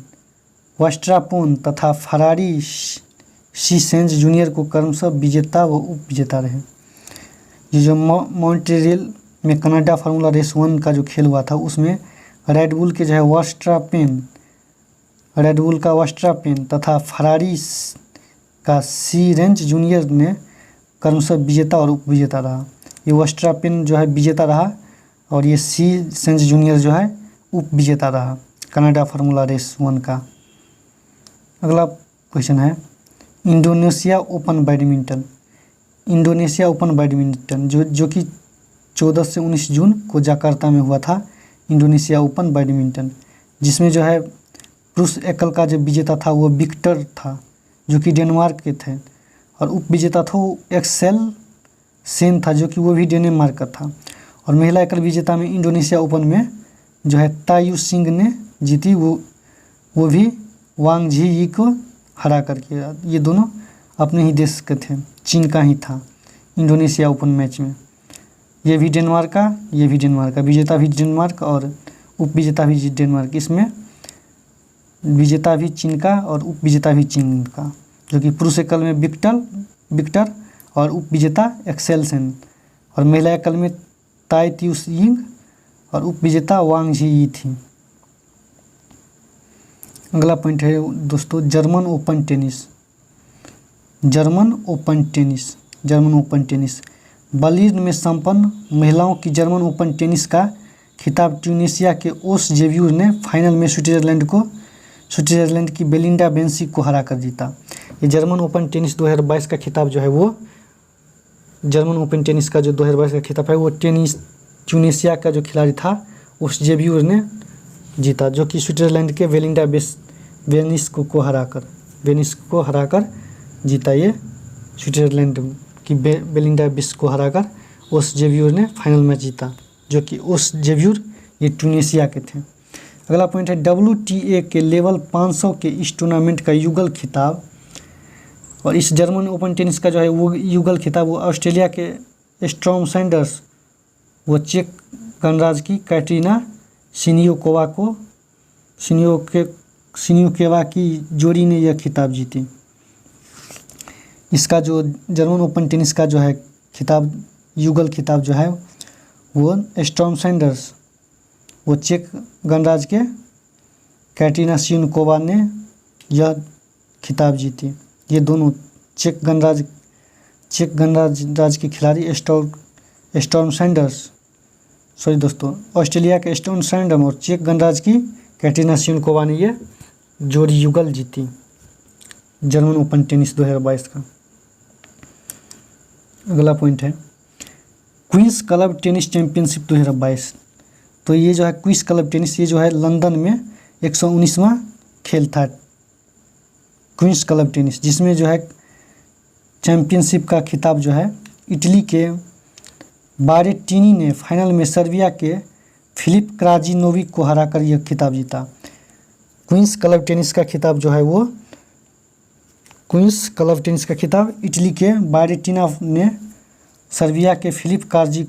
वर्स्टापेन तथा फरारी सेंज जूनियर को क्रमशः विजेता व उपविजेता रहे। ये जो मॉन्ट्रियल में कनाडा फार्मूला रेस 1 का जो खेल हुआ था उसमें रेडबुल के जो है वर्स्टापेन तथा फरारी का सेंज जूनियर ने क्रमशः विजेता और उपविजेता रहा। ये वर्स्टापेन जो है विजेता रहा और ये सेंज जूनियर जो है उपविजेता रहा कनाडा फार्मूला रेस 1 का। अगला क्वेश्चन है इंडोनेशिया ओपन बैडमिंटन जो कि 14 से 19 जून को जकार्ता में हुआ था इंडोनेशिया ओपन बैडमिंटन, जिसमें जो है पुरुष एकल का जो विजेता था वो विक्टर था जो कि डेनमार्क के थे और उपविजेता था वो एक्सेल सेन था जो कि वो भी डेनमार्क का था। और महिला एकल विजेता में इंडोनेशिया ओपन में जो है तायू सिंह ने जीती, वो भी वांग झी को हरा करके। ये दोनों अपने ही देश के थे, चीन का ही था इंडोनेशिया ओपन मैच में। ये भी डेनमार्क का, विजेता भी डेनमार्क और उपविजेता भी डेनमार्क। इसमें विजेता भी चीन का और उपविजेता भी चीन का, जो कि पुरुष एकल में विक्टर और उपविजेता एक्सेल सेन और महिला एकल में ताई त्यूस यिंग और उपविजेता वांग झी यी थी। अगला पॉइंट है दोस्तों German open tennis. German open tennis Berlin में संपन्न महिलाओं की जर्मन ओपन टेनिस का खिताब ट्यूनीशिया के ओस जेव्यूर ने फाइनल में स्विट्जरलैंड की बेलिंडा बेंसिक को हराकर जीता। ये जर्मन ओपन टेनिस 2022 का खिताब जो है वो जर्मन ओपन टेनिस का जो 2022 का खिताब है वो ट्यूनीशिया का जो खिलाड़ी था ओस जेव्यूर ने जीता, जो कि स्विट्जरलैंड के वेनिस को हराकर जीता। ये स्विट्जरलैंड की बेलिंडा बेंसिक को हराकर ओस जेव्यूर ने फाइनल मैच जीता, जो कि ओस जेव्यूर ये ट्यूनीशिया के थे। अगला पॉइंट है WTA के लेवल 500 के इस टूर्नामेंट का युगल खिताब। और इस जर्मन ओपन टेनिस का जो है वो युगल खिताब वो ऑस्ट्रेलिया के स्टॉर्म सैंडर्स वो चेक गणराज्य की कैटरीना सिनियोकेवा की जोड़ी ने यह खिताब जीती। इसका जो जर्मन ओपन टेनिस का जो है खिताब युगल खिताब जो है वो स्टॉर्म सैंडर्स वो चेक गणराज्य के कैटरीना सिनियोकोवा ने यह खिताब जीती। ये दोनों चेक गणराज्य के खिलाड़ी स्टॉर्म सैंडर्स ऑस्ट्रेलिया के स्टॉर्म सैंडर्स और चेक गणराज्य की कैटरीना सिनियोकोवा ने ये जोड़ी युगल जीती जर्मन ओपन टेनिस 2022 का। अगला पॉइंट है क्वींस क्लब टेनिस चैंपियनशिप 2022। तो ये जो है क्वींस क्लब टेनिस ये जो है लंदन में 119वां खेल था क्वींस क्लब टेनिस, जिसमें जो है चैंपियनशिप का खिताब जो है इटली के बारेटिनी ने फाइनल में सर्बिया के फिलिप क्राजिनोविक को हराकर यह खिताब जीता। क्वींस क्लब टेनिस का खिताब जो है वो क्वींस क्लब टेनिस का खिताब इटली के बारेटिना ने सर्बिया के फिलिप क्राजिनोविक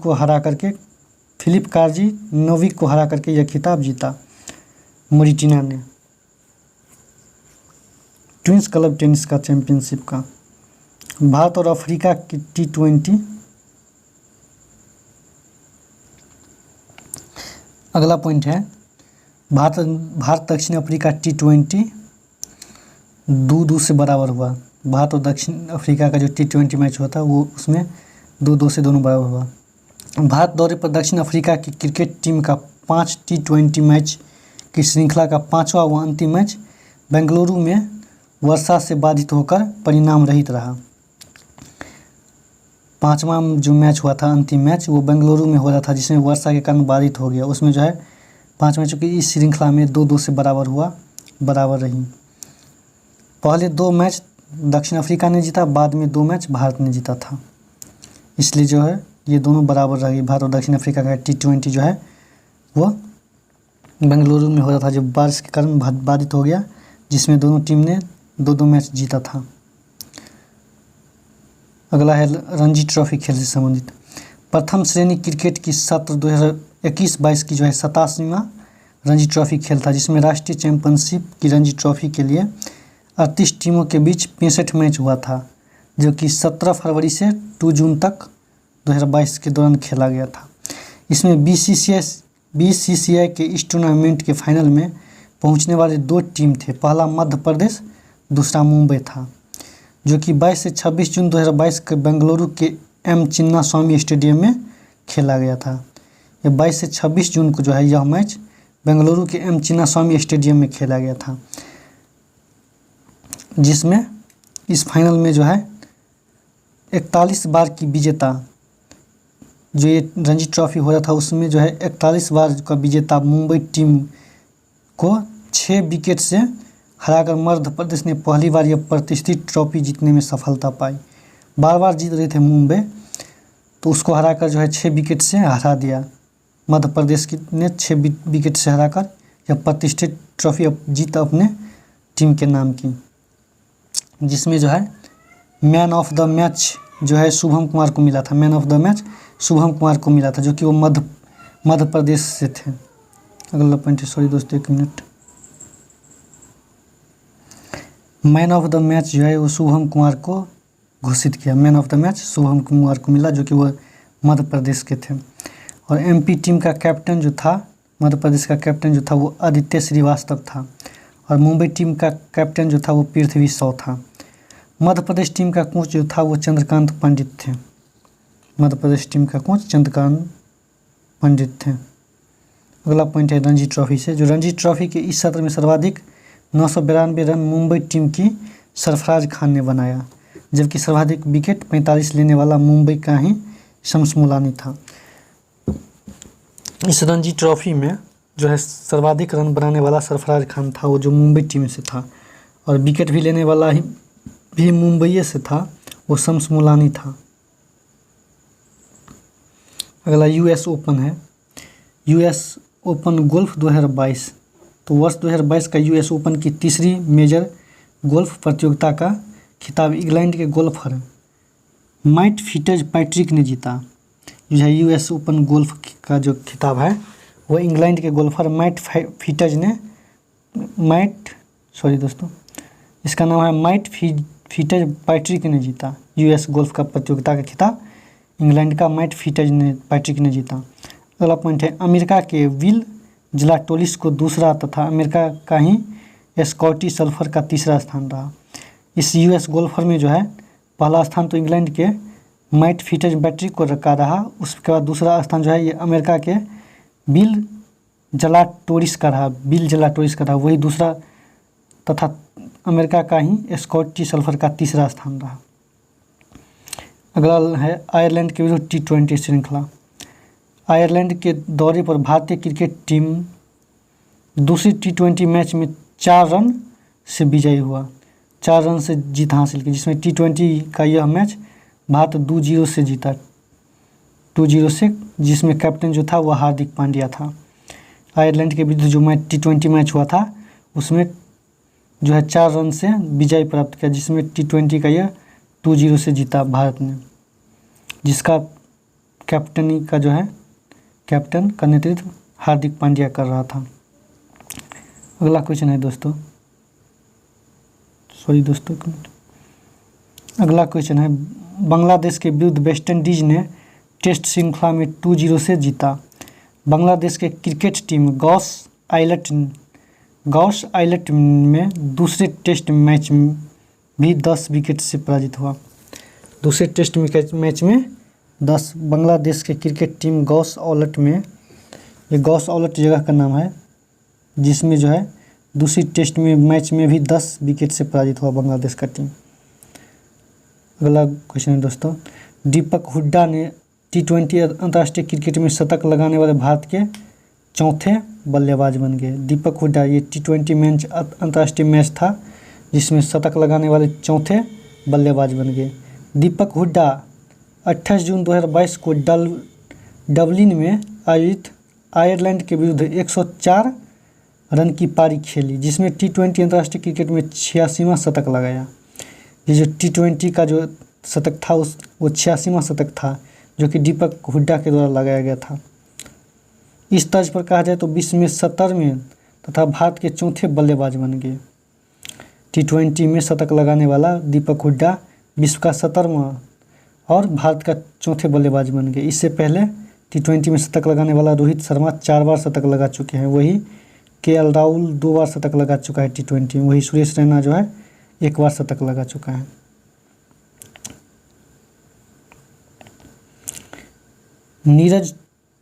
को हरा करके यह खिताब जीता। मोरिटिना ने क्वींस क्लब टेनिस का चैंपियनशिप का। भारत और अफ्रीका की T20। अगला पॉइंट है भारत दक्षिण अफ्रीका T20 2-2 से बराबर हुआ। भारत और दक्षिण अफ्रीका का जो T20 मैच हुआ था वो उसमें 2-2 से दोनों बराबर हुआ। भारत दौरे पर दक्षिण अफ्रीका की क्रिकेट टीम का 5 T20 मैच की श्रृंखला का 5वां व अंतिम मैच बेंगलुरु में वर्षा से बाधित होकर परिणाम रहित रहा। 5वां जो मैच हुआ था अंतिम मैच वो बेंगलुरु में हो रहा था, जिसमें वर्षा के कारण बाधित हो गया। उसमें जो है 5 मैचों की इस श्रृंखला में 2-2 से बराबर रही। पहले 2 मैच दक्षिण अफ्रीका ने जीता, बाद में 2 मैच भारत ने जीता था, इसलिए जो है ये दोनों बराबर रही। भारत और दक्षिण अफ्रीका का T20 जो है वो बेंगलुरु में हो रहा था, जो बारिश के कारण बाधित हो गया, जिसमें दोनों टीम ने 2-2 मैच जीता था। अगला है रणजी ट्रॉफी खेल से संबंधित। प्रथम श्रेणी क्रिकेट की सत्र 2021-22 की जो है 87वां रणजी ट्रॉफी खेल था, जिसमें राष्ट्रीय चैंपियनशिप की रणजी ट्रॉफी के लिए 38 टीमों के बीच 65 मैच हुआ था, जो कि 17 फरवरी से 2 जून तक 2022 के दौरान खेला गया था। इसमें BCCI के इस टूर्नामेंट के फाइनल में पहुंचने वाले 2 टीम थे। पहला मध्य प्रदेश, दूसरा मुंबई था, जो कि 22 से 26 जून 2022 के बेंगलुरु के M चिन्नास्वामी स्टेडियम में खेला गया था। ये 22 से 26 जून को जो है यह मैच बेंगलुरु के M चिन्नास्वामी स्टेडियम में खेला गया था, जिसमें इस फाइनल में जो है 41 बार की विजेता जो ये रणजी ट्रॉफी हो रहा था उसमें जो है 41 बार का विजेता मुंबई टीम को 6 विकेट से हराकर मध्य प्रदेश ने पहली बार यह प्रतिष्ठित ट्रॉफी जीतने में सफलता पाई। बार जीत रहे थे मुंबई, तो उसको हराकर जो है 6 विकेट से हरा दिया। मध्य प्रदेश ने 6 विकेट से हराकर यह प्रतिष्ठित ट्रॉफी जीत अपने टीम के नाम की, जिसमें जो है मैन ऑफ द मैच जो है शुभम कुमार को मिला था। Man of the match Shubham Kumar को मिला था, जो कि वो मध्य प्रदेश से थे। अगला पॉइंट है, सॉरी दोस्तों 1 minute. Man of the match जो है वो शुभम कुमार को घोषित किया। Man of the match Shubham Kumar को मिला, जो कि वो मध्य प्रदेश के थे। और एमपी टीम का कैप्टन जो था, मध्य प्रदेश का कैप्टन जो था वो आदित्य श्रीवास्तव था। और मुंबई टीम का कैप्टन जो था वो पृथ्वी शॉ था। मध्य प्रदेश टीम का कोच जो था वो चंद्रकांत पंडित थे। मध्य प्रदेश टीम का कोच चंद्रकांत पंडित थे। अगला पॉइंट है रणजी ट्रॉफी से। जो रणजी ट्रॉफी के इस सत्र में सर्वाधिक 992 रन मुंबई टीम की सरफराज खान ने बनाया, जबकि सर्वाधिक विकेट 45 लेने वाला मुंबई का ही शम्स मुलानी था। इस रणजी ट्रॉफी में जो है सर्वाधिक रन बनाने वाला सरफराज खान था, वो जो मुंबई टीम से था, और विकेट भी लेने वाला ही भी मुंबई से था, वो शम्स मुलानी था। अगला यूएस ओपन है। US open golf 2022। तो वर्ष 2022 का यूएस ओपन की तीसरी मेजर गोल्फ प्रतियोगिता का खिताब इंग्लैंड के गोल्फर मैट फिट्जपैट्रिक ने जीता। जो है यूएस ओपन गोल्फ का जो खिताब है वो इंग्लैंड के गोल्फर इसका नाम है मैट फिट्जपैट्रिक ने जीता। यूएस गोल्फ का प्रतियोगिता का खिताब इंग्लैंड का मैट फिट्जपैट्रिक ने जीता। अगला पॉइंट है अमेरिका के विल ज़लाटोरिस को दूसरा तथा अमेरिका का ही स्कॉटी सल्फर का तीसरा स्थान रहा। इस यूएस गोल्फर में जो है पहला स्थान तो इंग्लैंड के मैट फिट्जपैट्रिक को रखा रहा, उसके बाद दूसरा स्थान जो है ये अमेरिका के बिल ज़लाटोरिस का रहा, वही दूसरा तथा अमेरिका का ही स्कॉटी सल्फर का तीसरा स्थान रहा। अगला है आयरलैंड के विरुद्ध T20 श्रृंखला। आयरलैंड के दौरे पर भारतीय क्रिकेट टीम दूसरी T20 मैच में 4 रन से विजयी हुआ, 4 रन से जीत हासिल की, जिसमें T20 का यह मैच भारत 2-0 से जीता, 2-0 से, जिसमें कैप्टन जो था वह हार्दिक पांड्या था। आयरलैंड के विरुद्ध जो T20 मैच हुआ था उसमें जो है 4 रन से विजय प्राप्त किया, जिसमें T20 का यह 2-0 से जीता भारत ने, जिसका कैप्टन का नेतृत्व हार्दिक पांड्या कर रहा था। अगला क्वेश्चन है अगला क्वेश्चन है बांग्लादेश के विरुद्ध वेस्ट इंडीज ने टेस्ट श्रृंखला में 2-0 से जीता। बांग्लादेश के क्रिकेट टीम गॉस आइलैंड में दूसरे टेस्ट मैच में भी 10 विकेट से पराजित हुआ। दूसरे टेस्ट मैच में 10 बांग्लादेश के क्रिकेट टीम गॉस आइलैंड में, ये गॉस आइलैंड जगह का नाम है, जिसमें जो है दूसरी टेस्ट में मैच में भी 10 विकेट से पराजित हुआ बांग्लादेश का टीम। अगला क्वेश्चन है दीपक हुड्डा ने T20 अंतर्राष्ट्रीय क्रिकेट में शतक लगाने वाले भारत के चौथे बल्लेबाज बन गए। दीपक हुड्डा ये T20 मैच अंतर्राष्ट्रीय मैच था जिसमें शतक लगाने वाले चौथे बल्लेबाज बन गए। दीपक हुड्डा 28 जून 2022 को डबलिन में आयोजित आयरलैंड के विरुद्ध 104 रन की पारी खेली, जिसमें T20 अंतर्राष्ट्रीय क्रिकेट में 86वां शतक लगाया। ये जो T20 का जो शतक था वो 86वां शतक था, जो कि दीपक हुड्डा के द्वारा लगाया गया था। इस तर्ज पर कहा जाए तो विश्व में 70वें तथा भारत के चौथे बल्लेबाज बन गए। T20 में शतक लगाने वाला दीपक हुड्डा विश्व का 70वां और भारत का चौथे बल्लेबाज बन गए। इससे पहले T20 में शतक लगाने वाला रोहित शर्मा 4 बार शतक लगा चुके हैं, वही KL राहुल 2 बार शतक लगा चुका है T20 में, वही सुरेश रैना जो है 1 बार शतक लगा चुका है। नीरज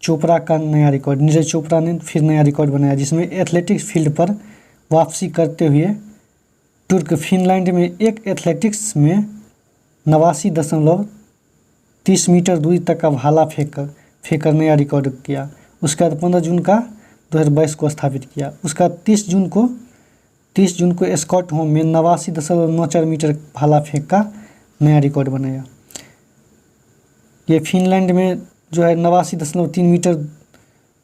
चोपड़ा का नया रिकॉर्ड। नीरज चोपड़ा ने फिर नया रिकॉर्ड बनाया, जिसमें एथलेटिक्स फील्ड पर वापसी करते हुए तुर्क फिनलैंड में एक एथलेटिक्स में 89.30 मीटर दूरी तक का भाला फेंक कर नया रिकॉर्ड किया। उसके बाद 15 जून का 2022 को स्थापित किया। उसका 30 जून को स्कॉटहोम में 89.94 मीटर भाला फेंक का नया रिकॉर्ड बनाया। ये फिनलैंड में जो है 89.3 मीटर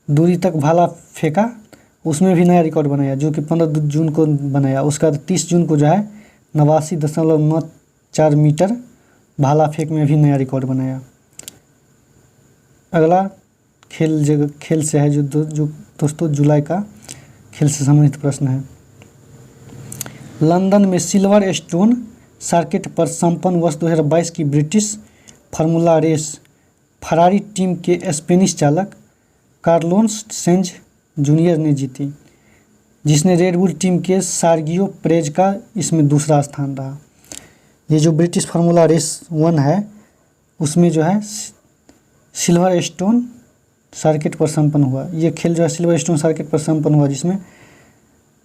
दूरी तक भाला फेंका, उसमें भी नया रिकॉर्ड बनाया, जो कि 15 जून को बनाया। उसका 30 जून को जो है 89.94 मीटर भाला फेंक में भी नया रिकॉर्ड बनाया। अगला खेल से है जो दोस्तों जुलाई का खेल से संबंधित प्रश्न है। लंदन में सिल्वर स्टोन सर्किट पर संपन्न वर्ष 2022 की British formula race Ferrari team के स्पेनिश चालक कार्लोस सेंज जूनियर ने जीती, जिसने रेडबुल टीम के सर्गियो पेरेज का इसमें दूसरा स्थान रहा। ये जो ब्रिटिश फार्मूला रेस 1 है उसमें जो है सिल्वर स्टोन सर्किट पर संपन्न हुआ। ये खेल जो है सिल्वर स्टोन सर्किट पर संपन्न हुआ, जिसमें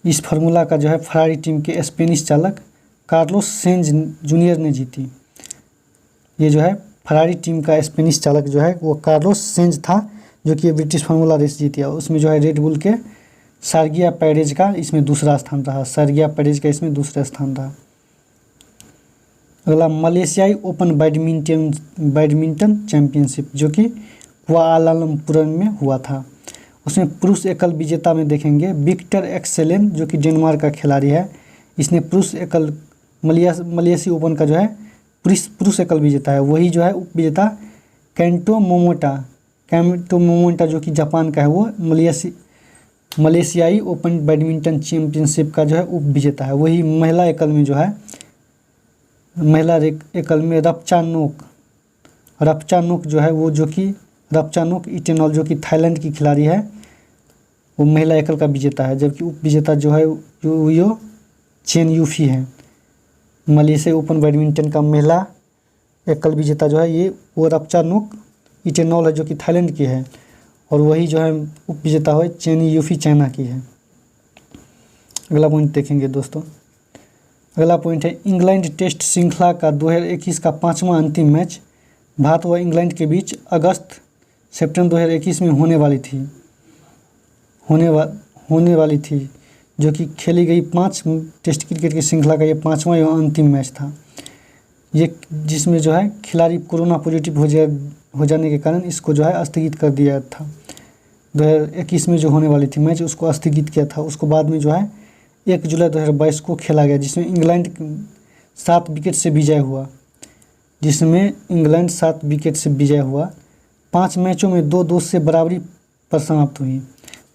इस फार्मूला का जो है फरारी टीम के स्पेनिश चालक कार्लोस सेंज जूनियर ने जीती। ये जो है फरारी टीम का स्पेनिश चालक जो है वो कार्लोस सेंज था, जो कि ब्रिटिश फार्मूला रेस जीती है। उसमें जो है रेडबुल के सर्गियो पेरेज का इसमें दूसरा स्थान रहा। सर्गियो पेरेज का इसमें दूसरा स्थान रहा। अगला मलेशियाई ओपन बैडमिंटन चैंपियनशिप, जो कि कुआलालंपुर में हुआ था। उसमें पुरुष एकल विजेता में देखेंगे विक्टर एक्सेलेन, जो कि डेनमार्क का खिलाड़ी है। इसने पुरुष एकल मलेशिया ओपन का जो है पुरुष एकल विजेता है। वही जो है उप विजेता केंटो मोमोटा जो कि जापान का है, वो मलेशियाई ओपन बैडमिंटन चैंपियनशिप का जो है उप विजेता है। वही महिला एकल में जो है महिला एकल में रपचानोक जो है वो जो कि रपचानोक इटेनॉल जो कि थाईलैंड की खिलाड़ी है, वो महिला एकल का विजेता है। जबकि उप विजेता जो है यो चेन यूफी है। मलेशिया ओपन बैडमिंटन का महिला एकल विजेता जो है ये वो रपचानोक इटेनॉल है, जो कि थाईलैंड की है। और वही जो है उप विजेता है चेन यूफी चाइना की है। अगला पॉइंट देखेंगे दोस्तों। अगला पॉइंट है इंग्लैंड टेस्ट श्रृंखला का 2021 का 5वां अंतिम मैच भारत व इंग्लैंड के बीच सितंबर 2021 में होने वाली थी, जो कि खेली गई 5 टेस्ट क्रिकेट की श्रृंखला का ये 5वां एवं अंतिम मैच था। ये जिसमें जो है खिलाड़ी कोरोना पॉजिटिव हो जाने के कारण इसको जो है स्थगित कर दिया था। 2021 में जो होने वाली थी मैच उसको स्थगित किया था। उसको बाद में जो है 1 जुलाई 2022 को खेला गया, जिसमें इंग्लैंड 7 विकेट से विजय हुआ। 5 मैचों में 2-2 से बराबरी पर समाप्त हुई।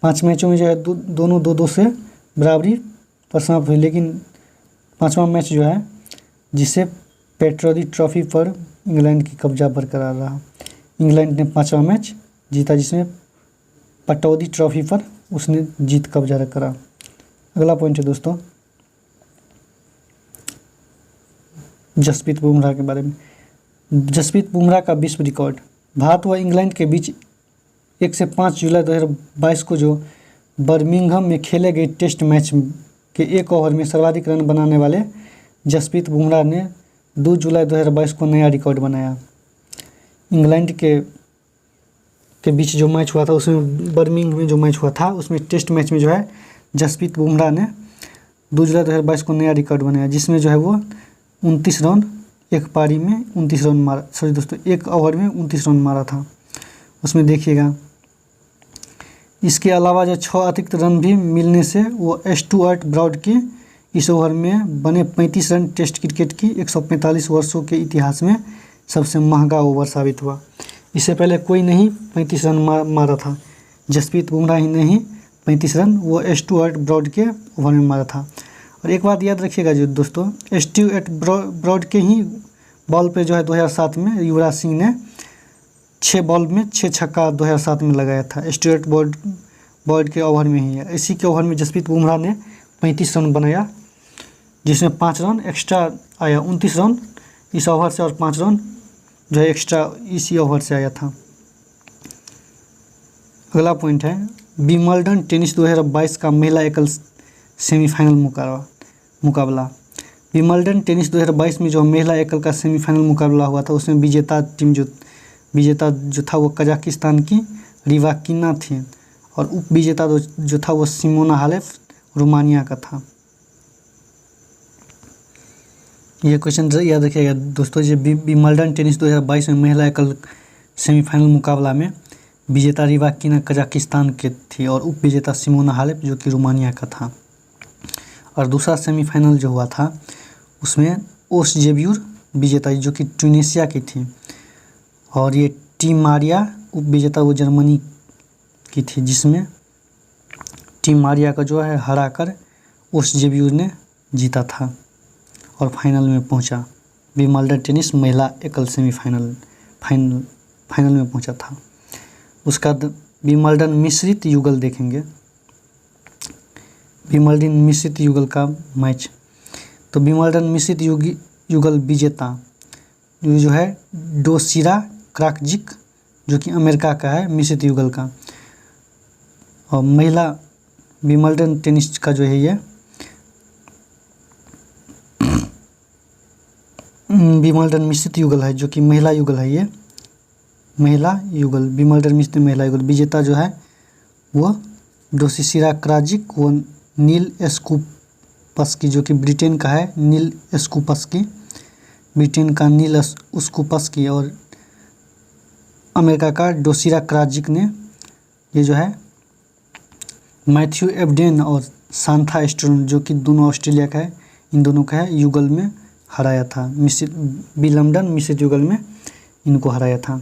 5 मैचों में जो है दोनों 2-2 से बराबरी पर समाप्त हुई। लेकिन 5वां मैच जो है जिसे पेट्रोली ट्रॉफी पर इंग्लैंड की कब्जा बरकरार रहा। इंग्लैंड ने 5वां मैच जीता, जिसमें पटौदी ट्रॉफी पर उसने जीत कब्जा करा। अगला पॉइंट है दोस्तों जसप्रीत बुमराह के बारे में। जसप्रीत बुमराह का विश्व रिकॉर्ड। भारत व इंग्लैंड के बीच 1 से 5 जुलाई 2022 को जो बर्मिंघम में खेले गए टेस्ट मैच के 1 ओवर में सर्वाधिक रन बनाने वाले जसप्रीत बुमराह ने 2 जुलाई 2022 को नया रिकॉर्ड बनाया। इंग्लैंड के बीच जो मैच हुआ था उसमें बर्मिंघम में जो मैच हुआ था उसमें टेस्ट मैच में जो है जसप्रीत बुमराह ने 2 जुलाई 2022 को नया रिकॉर्ड बनाया, जिसमें जो है वो 29 रन एक पारी में 29 रन मारा। सॉरी दोस्तों, 1 ओवर में 29 रन मारा था। उसमें देखिएगा इसके अलावा जो 6 अतिरिक्त रन भी मिलने से वो स्टुअर्ट ब्रॉड के इस ओवर में बने 35 रन टेस्ट क्रिकेट की 145 वर्षों के इतिहास में सबसे महंगा ओवर साबित हुआ। इससे पहले कोई नहीं 35 रन मारा था। जसप्रीत बुमराह ही ने ही 35 रन वो स्टुअर्ट ब्रॉड के ओवर में मारा था। और एक बात याद रखिएगा जो दोस्तों, स्टुअर्ट ब्रॉड के ही बॉल पे जो है 2007 में युवराज सिंह ने 6 बॉल में 6 छक्का 2007 में लगाया था। स्टुअर्ट ब्रॉड के ओवर में ही है। इसी के ओवर में जसप्रीत बुमराह ने 35 रन बनाया, जिसमें 5 रन एक्स्ट्रा आया। 29 रन इस ओवर से और 5 रन जो है एक्स्ट्रा इसी ओवर से आया था। अगला पॉइंट है विंबलडन टेनिस 2022 का महिला एकल सेमीफाइनल मुकाबला। विंबलडन टेनिस 2022 में जो महिला एकल का सेमीफाइनल मुकाबला हुआ था उसमें विजेता जो था वो कजाकिस्तान की रिवाकिना थी और उप विजेता जो था वो सिमोना हालेप रोमानिया का था। ये क्वेश्चन याद रखिएगा दोस्तों, जो विंबलडन टेनिस 2022 में महिला एकल सेमीफाइनल मुकाबला में विजेता रिवाकिना कजाकिस्तान के थी और उप विजेता सिमोना हालेप जो कि रोमानिया का था। और दूसरा सेमीफाइनल जो हुआ था उसमें ओसजेब्यूर विजेता जो कि ट्यूनीशिया की थी और ये टीम मारिया उप विजेता वो जर्मनी की थी, जिसमें टीम मारिया का जो है हराकर ओसजेब्यूर ने जीता था और फाइनल में पहुंचा। विंबलडन टेनिस महिला एकल सेमीफाइनल फाइनल में पहुंचा था। उसका विमल्डन मिश्रित युगल देखेंगे, विमल्डन मिश्रित युगल का मैच। तो विमल्डन मिश्रित युगल विजेता जो है डोसिरा क्राक्जिक, जो कि अमेरिका का है, मिश्रित युगल का। और महिला विमल्डन टेनिस का जो है ये विमल्डन मिश्रित युगल है, जो कि महिला युगल है, ये महिला युगल, विमल्डन मिश्रित महिला युगल। विजेता जो है वो डोसिरा क्राजिक, वो नील स्कूपस्की, जो कि ब्रिटेन का है, नील स्कूपस्की, ब्रिटेन का नील स्कूपस्की, और अमेरिका का डोसिरा क्राजिक ने ये जो है मैथ्यू एबडेन और सांथा स्टोन, जो कि दोनों ऑस्ट्रेलिया का है, इन दोनों का है, युगल में हराया था, मिश्रित विमल्डन मिश्रित युगल में इनको हराया था।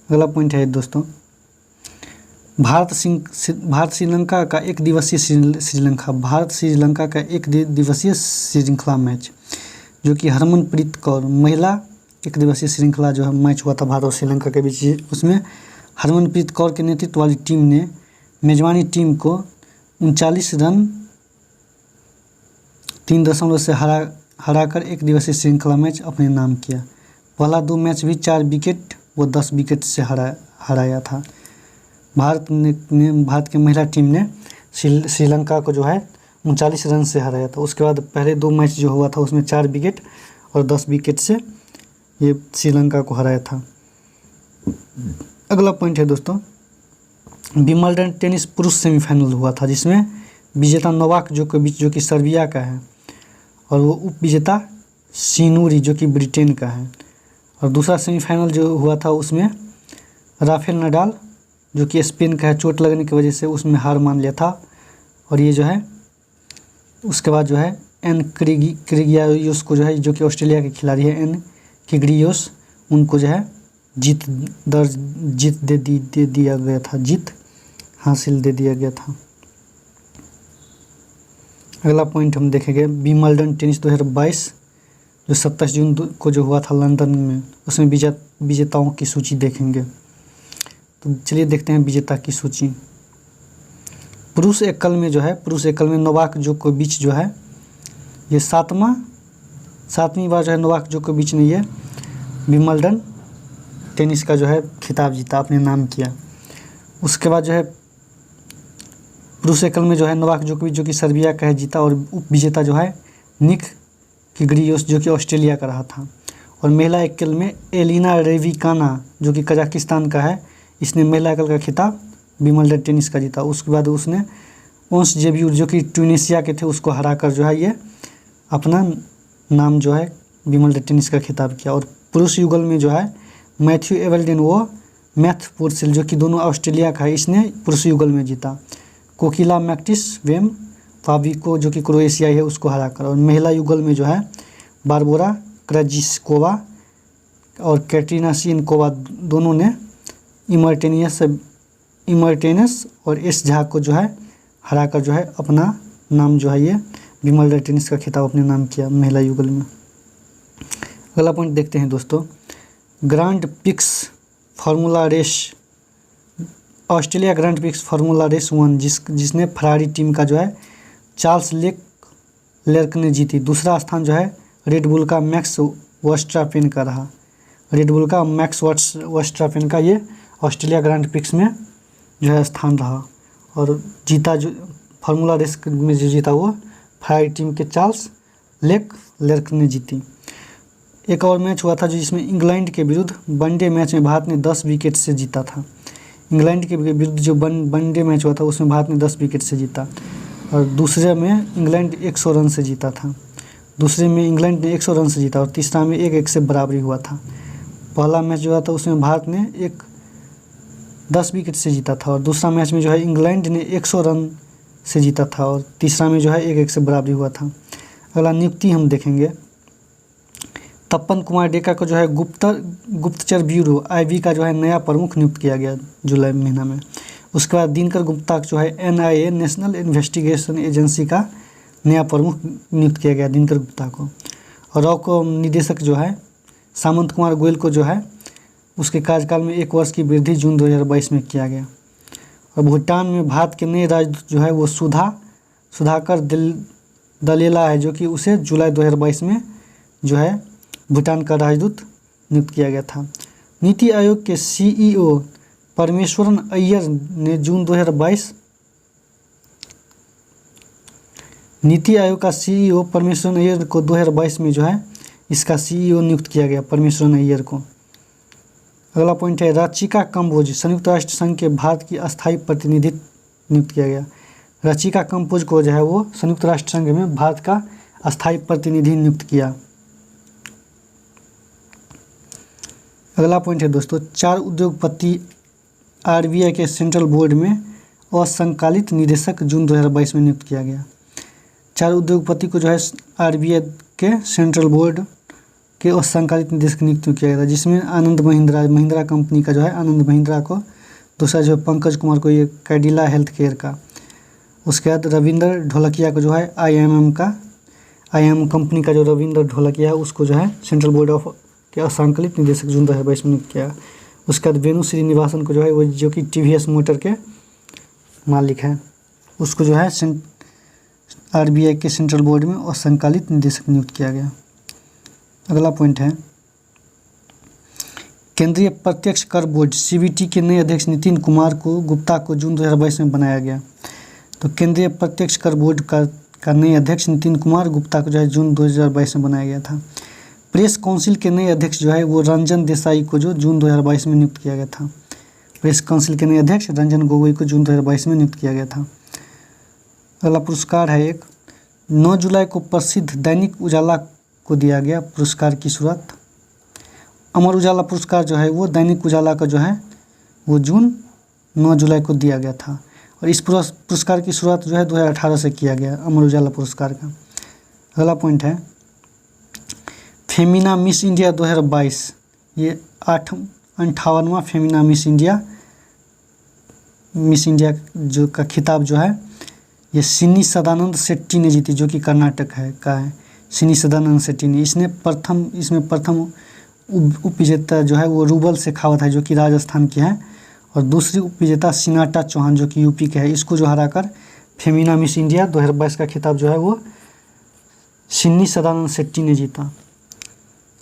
अगला पॉइंट है दोस्तों, भारत श्रीलंका का एक दिवसीय भारत श्रीलंका का एक दिवसीय श्रृंखला मैच, जो कि हरमनप्रीत कौर, महिला एक दिवसीय श्रृंखला जो है मैच हुआ था भारत और श्रीलंका के बीच, उसमें हरमनप्रीत कौर के नेतृत्व वाली टीम ने मेजबानी टीम को 39 रन 3 से हराकर एक दिवसीय श्रृंखला मैच अपने नाम किया। पहला 2 मैच भी 4 विकेट व 10 विकेट से हराया था। भारत की महिला टीम ने श्रीलंका को जो है 39 रन से हराया था। उसके बाद पहले 2 मैच जो हुआ था उसमें 4 विकेट और 10 विकेट से ये श्रीलंका को हराया था। अगला पॉइंट है दोस्तों, विमल्डन टेनिस पुरुष सेमीफाइनल हुआ था, जिसमें विजेता नोवाक जोकोविच, जो कि सर्बिया का है, और वो उप विजेता सिनूरी, जो कि ब्रिटेन का है। और दूसरा सेमीफाइनल जो हुआ था उसमें राफेल नडाल, जो कि स्पेन का है, चोट लगने की वजह से उसमें हार मान लिया था। और ये जो है उसके बाद जो है एन क्रिगियोस को जो है, जो कि ऑस्ट्रेलिया के खिलाड़ी है, एन क्रिगियोस, उनको जो है जीत दे दिया गया था, जीत हासिल दे दिया गया था। अगला पॉइंट हम देखेंगे, विमल्डन टेनिस 2022 जो 27 जून को जो हुआ था लंदन में, उसमें विजेताओं की सूची देखेंगे। तो चलिए देखते हैं विजेता की सूची। पुरुष एकल में नोवाक जोकोविच जो है ये सातवीं बार जो है नोवाक जोकोविच ने ये विमल्डन टेनिस का जो है खिताब जीता, अपने नाम किया। उसके बाद जो है पुरुष एकल में जो है नोवाक जोकोविच, जो कि सर्बिया का है, जीता। और उप विजेता जो है निक किग्रियोस, जो कि ऑस्ट्रेलिया का रहा था। और महिला एकल में एलिना रेविकाना, जो कि कजाकिस्तान का है, इसने महिला एकल का खिताब विमल्डन टेनिस का जीता। उसके बाद उसने ओंस जेब्यूर, जो कि ट्यूनीशिया के थे, उसको हराकर जो है ये अपना नाम जो है विमल्डन टेनिस का खिताब किया। और पुरुष युगल में जो है मैथ्यू एवल्डेन वो मैथ पोर्सेल, जो कि दोनों ऑस्ट्रेलिया का है, इसने पुरुष युगल में जीता। कोकिला मैक्टिस वेम पाविको, जो कि क्रोएशिया है, उसको हराकर। और महिला युगल में जो है बारबोरा क्राजिस्कोवा और कैटरीना शिनकोवा, दोनों ने इमर्टेनस और एस झा को जो है हराकर जो है अपना नाम जो है ये विमल्डन टेनिस का खिताब अपने नाम किया महिला युगल में। अगला पॉइंट देखते हैं दोस्तों, grand prix formula race, Australia grand prix formula race 1 जिसने फरारी टीम का जो है चार्ल्स लेक्लेर्क ने जीती। दूसरा स्थान जो है रेडबुल का मैक्स वर्स्टापेन का रहा। रेडबुल का मैक्स वर्स्टापेन का ये ऑस्ट्रेलिया ग्रांड पिक्स में जो है स्थान रहा। और जीता जो फार्मूला रेस में जो जीता वो फरारी टीम के चार्ल्स लेक्लेर्क ने जीती। एक और मैच हुआ था जिसमें इंग्लैंड के विरुद्ध वनडे मैच में भारत ने 10 विकेट से जीता था। इंग्लैंड के विरुद्ध जो वनडे मैच हुआ था उसमें भारत ने 10 विकेट से जीता। और दूसरे में इंग्लैंड 100 रन से जीता था। दूसरे में इंग्लैंड ने 100 रन से जीता और तीसरा में 1-1 से बराबरी हुआ था। पहला मैच जो हुआ था उसमें भारत ने 10 विकेट से जीता था और दूसरा मैच में जो है इंग्लैंड ने 100 रन से जीता था और तीसरा में जो है 1-1 से बराबरी हुआ था। अगला नियुक्ति हम देखेंगे, तपन कुमार डेका को जो है गुप्तचर ब्यूरो IB का जो है नया प्रमुख नियुक्त किया गया जुलाई महीना में। उसके बाद दिनकर गुप्ता जो है NIA नेशनल इन्वेस्टिगेशन एजेंसी का नया प्रमुख नियुक्त किया गया दिनकर गुप्ता को। और रॉको निदेशक जो है सामंत कुमार गोयल को जो है उसके कार्यकाल में 1 वर्ष की वृद्धि जून 2022 में किया गया। और भूटान में भारत के नए राजदूत जो है वो सुधाकर दलेला है, जो कि उसे जुलाई 2022 में जो है भूटान का राजदूत नियुक्त किया गया था। नीति आयोग के CEO परमेश्वरन अय्यर ने जून 2022 नीति आयोग का CEO परमेश्वरन अय्यर को 2022 में जो है इसका CEO नियुक्त किया गया, परमेश्वरन अय्यर को। अगला पॉइंट है रचिका कंबोज संयुक्त राष्ट्र संघ के भारत की अस्थायी प्रतिनिधि नियुक्त किया गया। रचिका कंबोज को जो है वो संयुक्त राष्ट्र संघ में भारत का अस्थायी प्रतिनिधि नियुक्त किया। अगला पॉइंट है दोस्तों 4 उद्योगपति RBI के सेंट्रल बोर्ड में असंकालित निदेशक जून 2022 में नियुक्त किया गया। 4 उद्योगपति को जो है RBI के सेंट्रल बोर्ड के असंकालित निदेशक नियुक्त किया गया था, जिसमें आनंद महिंद्रा कंपनी का जो है आनंद महिंद्रा को, दूसरा जो है पंकज कुमार को ये कैडिला हेल्थ केयर का, उसके बाद रविंद्र ढोलकिया को जो है IIM कंपनी का जो रविंद्र ढोलकिया है उसको जो है सेंट्रल बोर्ड ऑफ के असंकालित निदेशक जून 2022 में नियुक्त किया। उसके बाद वेणु श्रीनिवासन को जो है वो जो कि TVS मोटर के मालिक हैं उसको जो है RBI के सेंट्रल बोर्ड में असंकालित निदेशक नियुक्त किया गया। अगला पॉइंट है केंद्रीय प्रत्यक्ष कर बोर्ड CBT के नए अध्यक्ष नितिन कुमार गुप्ता को जून 2022 में बनाया गया। तो केंद्रीय प्रत्यक्ष कर बोर्ड का नए अध्यक्ष नितिन कुमार गुप्ता को जो है जून 2022 में बनाया गया था। प्रेस काउंसिल के नए अध्यक्ष जो है वो रंजन देसाई को जो जून 2022 में नियुक्त किया गया था। प्रेस काउंसिल के नए अध्यक्ष रंजन गोगोई को जून 2022 में नियुक्त किया गया था। अगला पुरस्कार है एक 9 जुलाई को प्रसिद्ध दैनिक उजाला को दिया गया पुरस्कार की शुरुआत। अमर उजाला पुरस्कार जो है वो दैनिक उजाला का जो है वो जून 9 जुलाई को दिया गया था और इस पुरस्कार की शुरुआत जो है 2018 से किया गया अमर उजाला पुरस्कार का। अगला पॉइंट है फेमिना मिस इंडिया 2022, ये 58वां फेमिना मिस इंडिया जो का खिताब जो है ये सिनी सदानंद शेट्टी ने जीती, जो कि कर्नाटक का है। सिनी सदानंद शेट्टी ने इसमें प्रथम उपविजेता जो है वो रूबल शेखावत है, जो कि राजस्थान की है, और दूसरी उपविजेता सिनाटा चौहान जो कि UP के है। इसको जो हराकर फेमिना मिस इंडिया 2022 का खिताब जो है वो सिन्नी सदानंद शेट्टी ने जीता।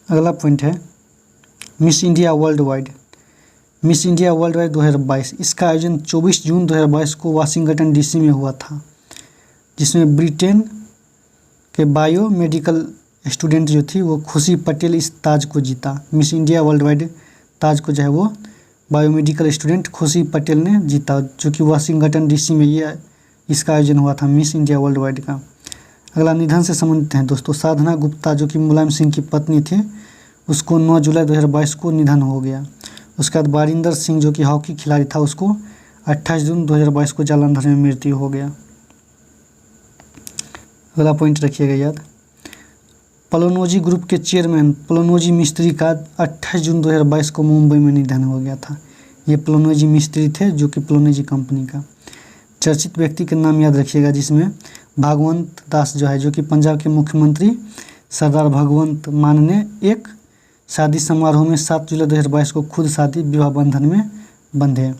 अगला पॉइंट है मिस इंडिया वर्ल्ड वाइड 2022, इसका आयोजन 24 जून 2022 को वाशिंगटन DC में हुआ था, जिसमें ब्रिटेन के बायोमेडिकल स्टूडेंट जो थी वो खुशी पटेल इस ताज को जीता। मिस इंडिया वर्ल्ड वाइड ताज को जो है वो बायोमेडिकल स्टूडेंट खुशी पटेल ने जीता, जो कि वाशिंगटन DC में ये इसका आयोजन हुआ था मिस इंडिया वर्ल्ड वाइड का। अगला निधन से संबंधित हैं दोस्तों साधना गुप्ता, जो कि मुलायम सिंह की पत्नी थी, उसको 9 जुलाई 2022 को निधन हो गया। उसके बाद बारिंदर सिंह जो कि हॉकी खिलाड़ी था, उसको 28 जून 2022 को जालंधर में मृत्यु हो गया। अगला पॉइंट रखिएगा याद, प्लोनोजी ग्रुप के चेयरमैन प्लोनोजी मिस्त्री का 28 जून 2022 को मुंबई में निधन हो गया था। ये प्लोनोजी मिस्त्री थे, जो कि प्लोनोजी कंपनी का। चर्चित व्यक्ति के नाम याद रखिएगा, जिसमें भागवंत दास जो है, जो कि पंजाब के मुख्यमंत्री सरदार भगवंत मान ने एक शादी समारोह में 7 जुलाई 2022 को खुद शादी विवाह बंधन में बंधे।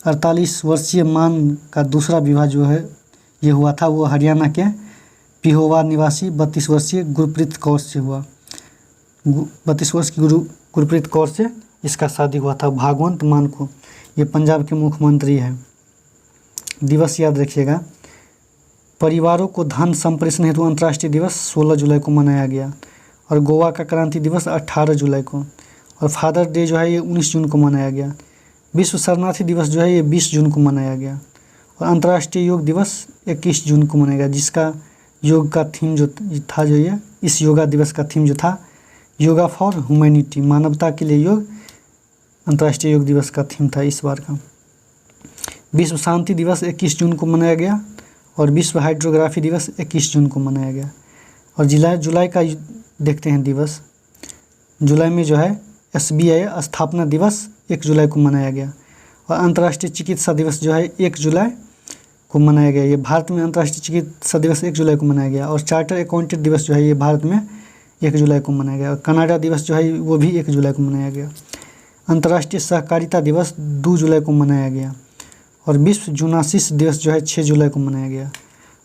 48 वर्षीय मान का दूसरा विवाह जो है ये हुआ था वो हरियाणा के पिहोवा निवासी 32 वर्षीय गुरप्रीत कौर से हुआ। 32 वर्ष की गुरप्रीत कौर से इसका शादी हुआ था भागवंत मान को। ये पंजाब के मुख्यमंत्री हैं। दिवस याद रखिएगा, परिवारों को धन संप्रेषण हेतु अंतर्राष्ट्रीय दिवस 16 जुलाई को मनाया गया, और गोवा का क्रांति दिवस 18 जुलाई को, और फादर डे जो है ये 19 जून को मनाया गया। विश्व शरणार्थी दिवस जो है ये 20 जून को मनाया गया, और अंतर्राष्ट्रीय योग दिवस 21 जून को मनाया गया, जिसका योग का थीम जो था जो ये इस योगा दिवस का थीम जो था योगा फॉर ह्यूमैनिटी, मानवता के लिए योग, अंतर्राष्ट्रीय योग दिवस का थीम था इस बार का। विश्व शांति दिवस 21 जून को मनाया गया, और विश्व हाइड्रोग्राफी दिवस 21 जून को मनाया गया। और जुलाई का देखते हैं दिवस, जुलाई में जो है SBI स्थापना दिवस 1 जुलाई को मनाया गया, और अंतर्राष्ट्रीय चिकित्सा दिवस जो है 1 जुलाई को मनाया गया। ये भारत में अंतर्राष्ट्रीय चिकित्सा दिवस 1 जुलाई को मनाया गया, और चार्टर अकाउंटेंट दिवस जो है ये भारत में 1 जुलाई को मनाया गया, और कनाडा दिवस जो है वो भी 1 जुलाई को मनाया गया। अंतर्राष्ट्रीय सहकारिता दिवस 2 जुलाई को मनाया गया, और विश्व जूनासिस दिवस जो है 6 जुलाई को मनाया गया।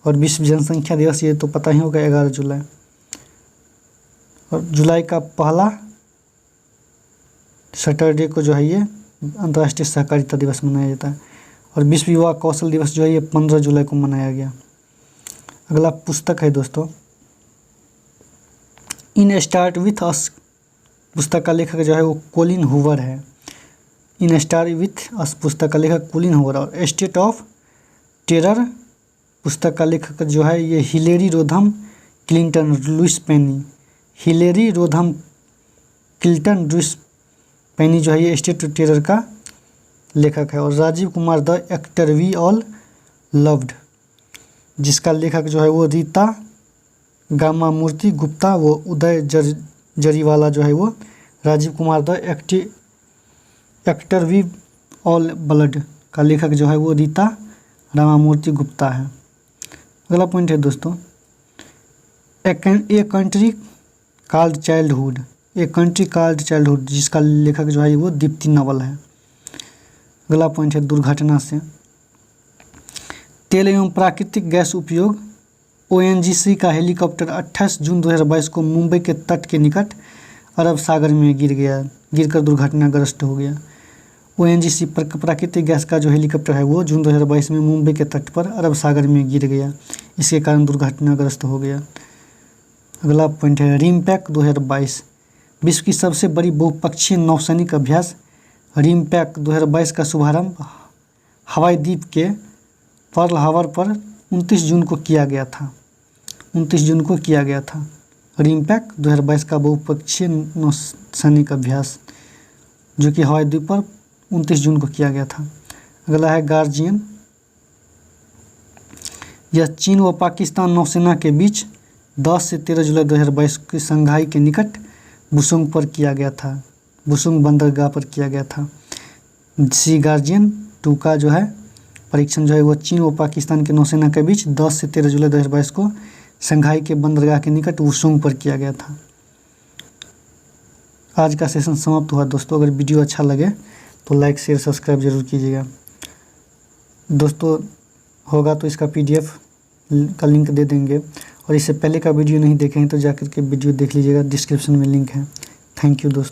और विश्व जनसंख्या दिवस ये तो पता ही होगा 11 जुलाई। और जुलाई का पहला सैटरडे को जो है ये अंतर्राष्ट्रीय सहकारिता दिवस मनाया जाता है। और विश्व युवा कौशल दिवस जो है ये 15 जुलाई को मनाया गया। अगला पुस्तक है दोस्तों इन स्टार्ट विथ अस। पुस्तक का लेखक जो है वो कोलिन हूवर है। इन स्टार विथ अस पुस्तक का लेखक कोलिन हूवर। और स्टेट ऑफ टेरर पुस्तक का लेखक जो है ये हिलेरी रोधम क्लिंटन लुइस पेनी। हिलेरी रोधम क्लिंटन लुइस पेनी जो है ये स्टेट ऑफ टेरर का लेखक है। और Rajiv Kumar the actor we all loved जिसका लेखक जो है वो रीता गामामूर्ति गुप्ता। वो उदय जरीवाला जो है वो Rajiv Kumar the actor we all blood का लेखक जो है वो रीता रामामूर्ति गुप्ता है। अगला पॉइंट है दोस्तों a country called childhood. A country called childhood जिसका लेखक जो है वो दीप्ति नवल है। अगला पॉइंट है दुर्घटना से। तेल एवं प्राकृतिक गैस उपयोग ONGC का हेलीकॉप्टर 28 जून 2022 को मुंबई के तट के निकट अरब सागर में गिरकर दुर्घटनाग्रस्त हो गया। ONGC प्राकृतिक गैस का जो हेलीकॉप्टर है वो जून 2022 में मुंबई के तट पर अरब सागर में गिर गया। इसके कारण दुर्घटनाग्रस्त हो गया। अगला पॉइंट है रिमपैक 2022 विश्व की सबसे बड़ी बहुपक्षीय नौसैनिक अभ्यास रिमपैक 2022 का शुभारंभ हवाई द्वीप के पर्ल हार्बर पर 29 जून को किया गया था। 29 जून को किया गया था रिमपैक 2022 का बहुपक्षीय नौसैनिक अभ्यास जो कि हवाई द्वीप पर 29 जून को किया गया था। अगला है गार्जियन। यह चीन व पाकिस्तान नौसेना के बीच 10 से 13 जुलाई 2022 की संघाई के निकट बुसुंग पर किया गया था। बुसुंग बंदरगाह पर किया गया था। सी गार्जियन 2 का जो है परीक्षण जो है वो चीन व पाकिस्तान के नौसेना के बीच 10 से 13 जुलाई 2022 को संघाई के बंदरगाह के निकट वुसुंग पर किया गया था। आज का सेशन समाप्त हुआ दोस्तों। अगर वीडियो अच्छा लगे तो लाइक शेयर सब्सक्राइब जरूर कीजिएगा दोस्तों। होगा तो इसका PDF का लिंक दे देंगे। और इससे पहले का वीडियो नहीं देखे हैं तो जाकर के वीडियो देख लीजिएगा, डिस्क्रिप्शन में लिंक है। थैंक यू दोस्तों।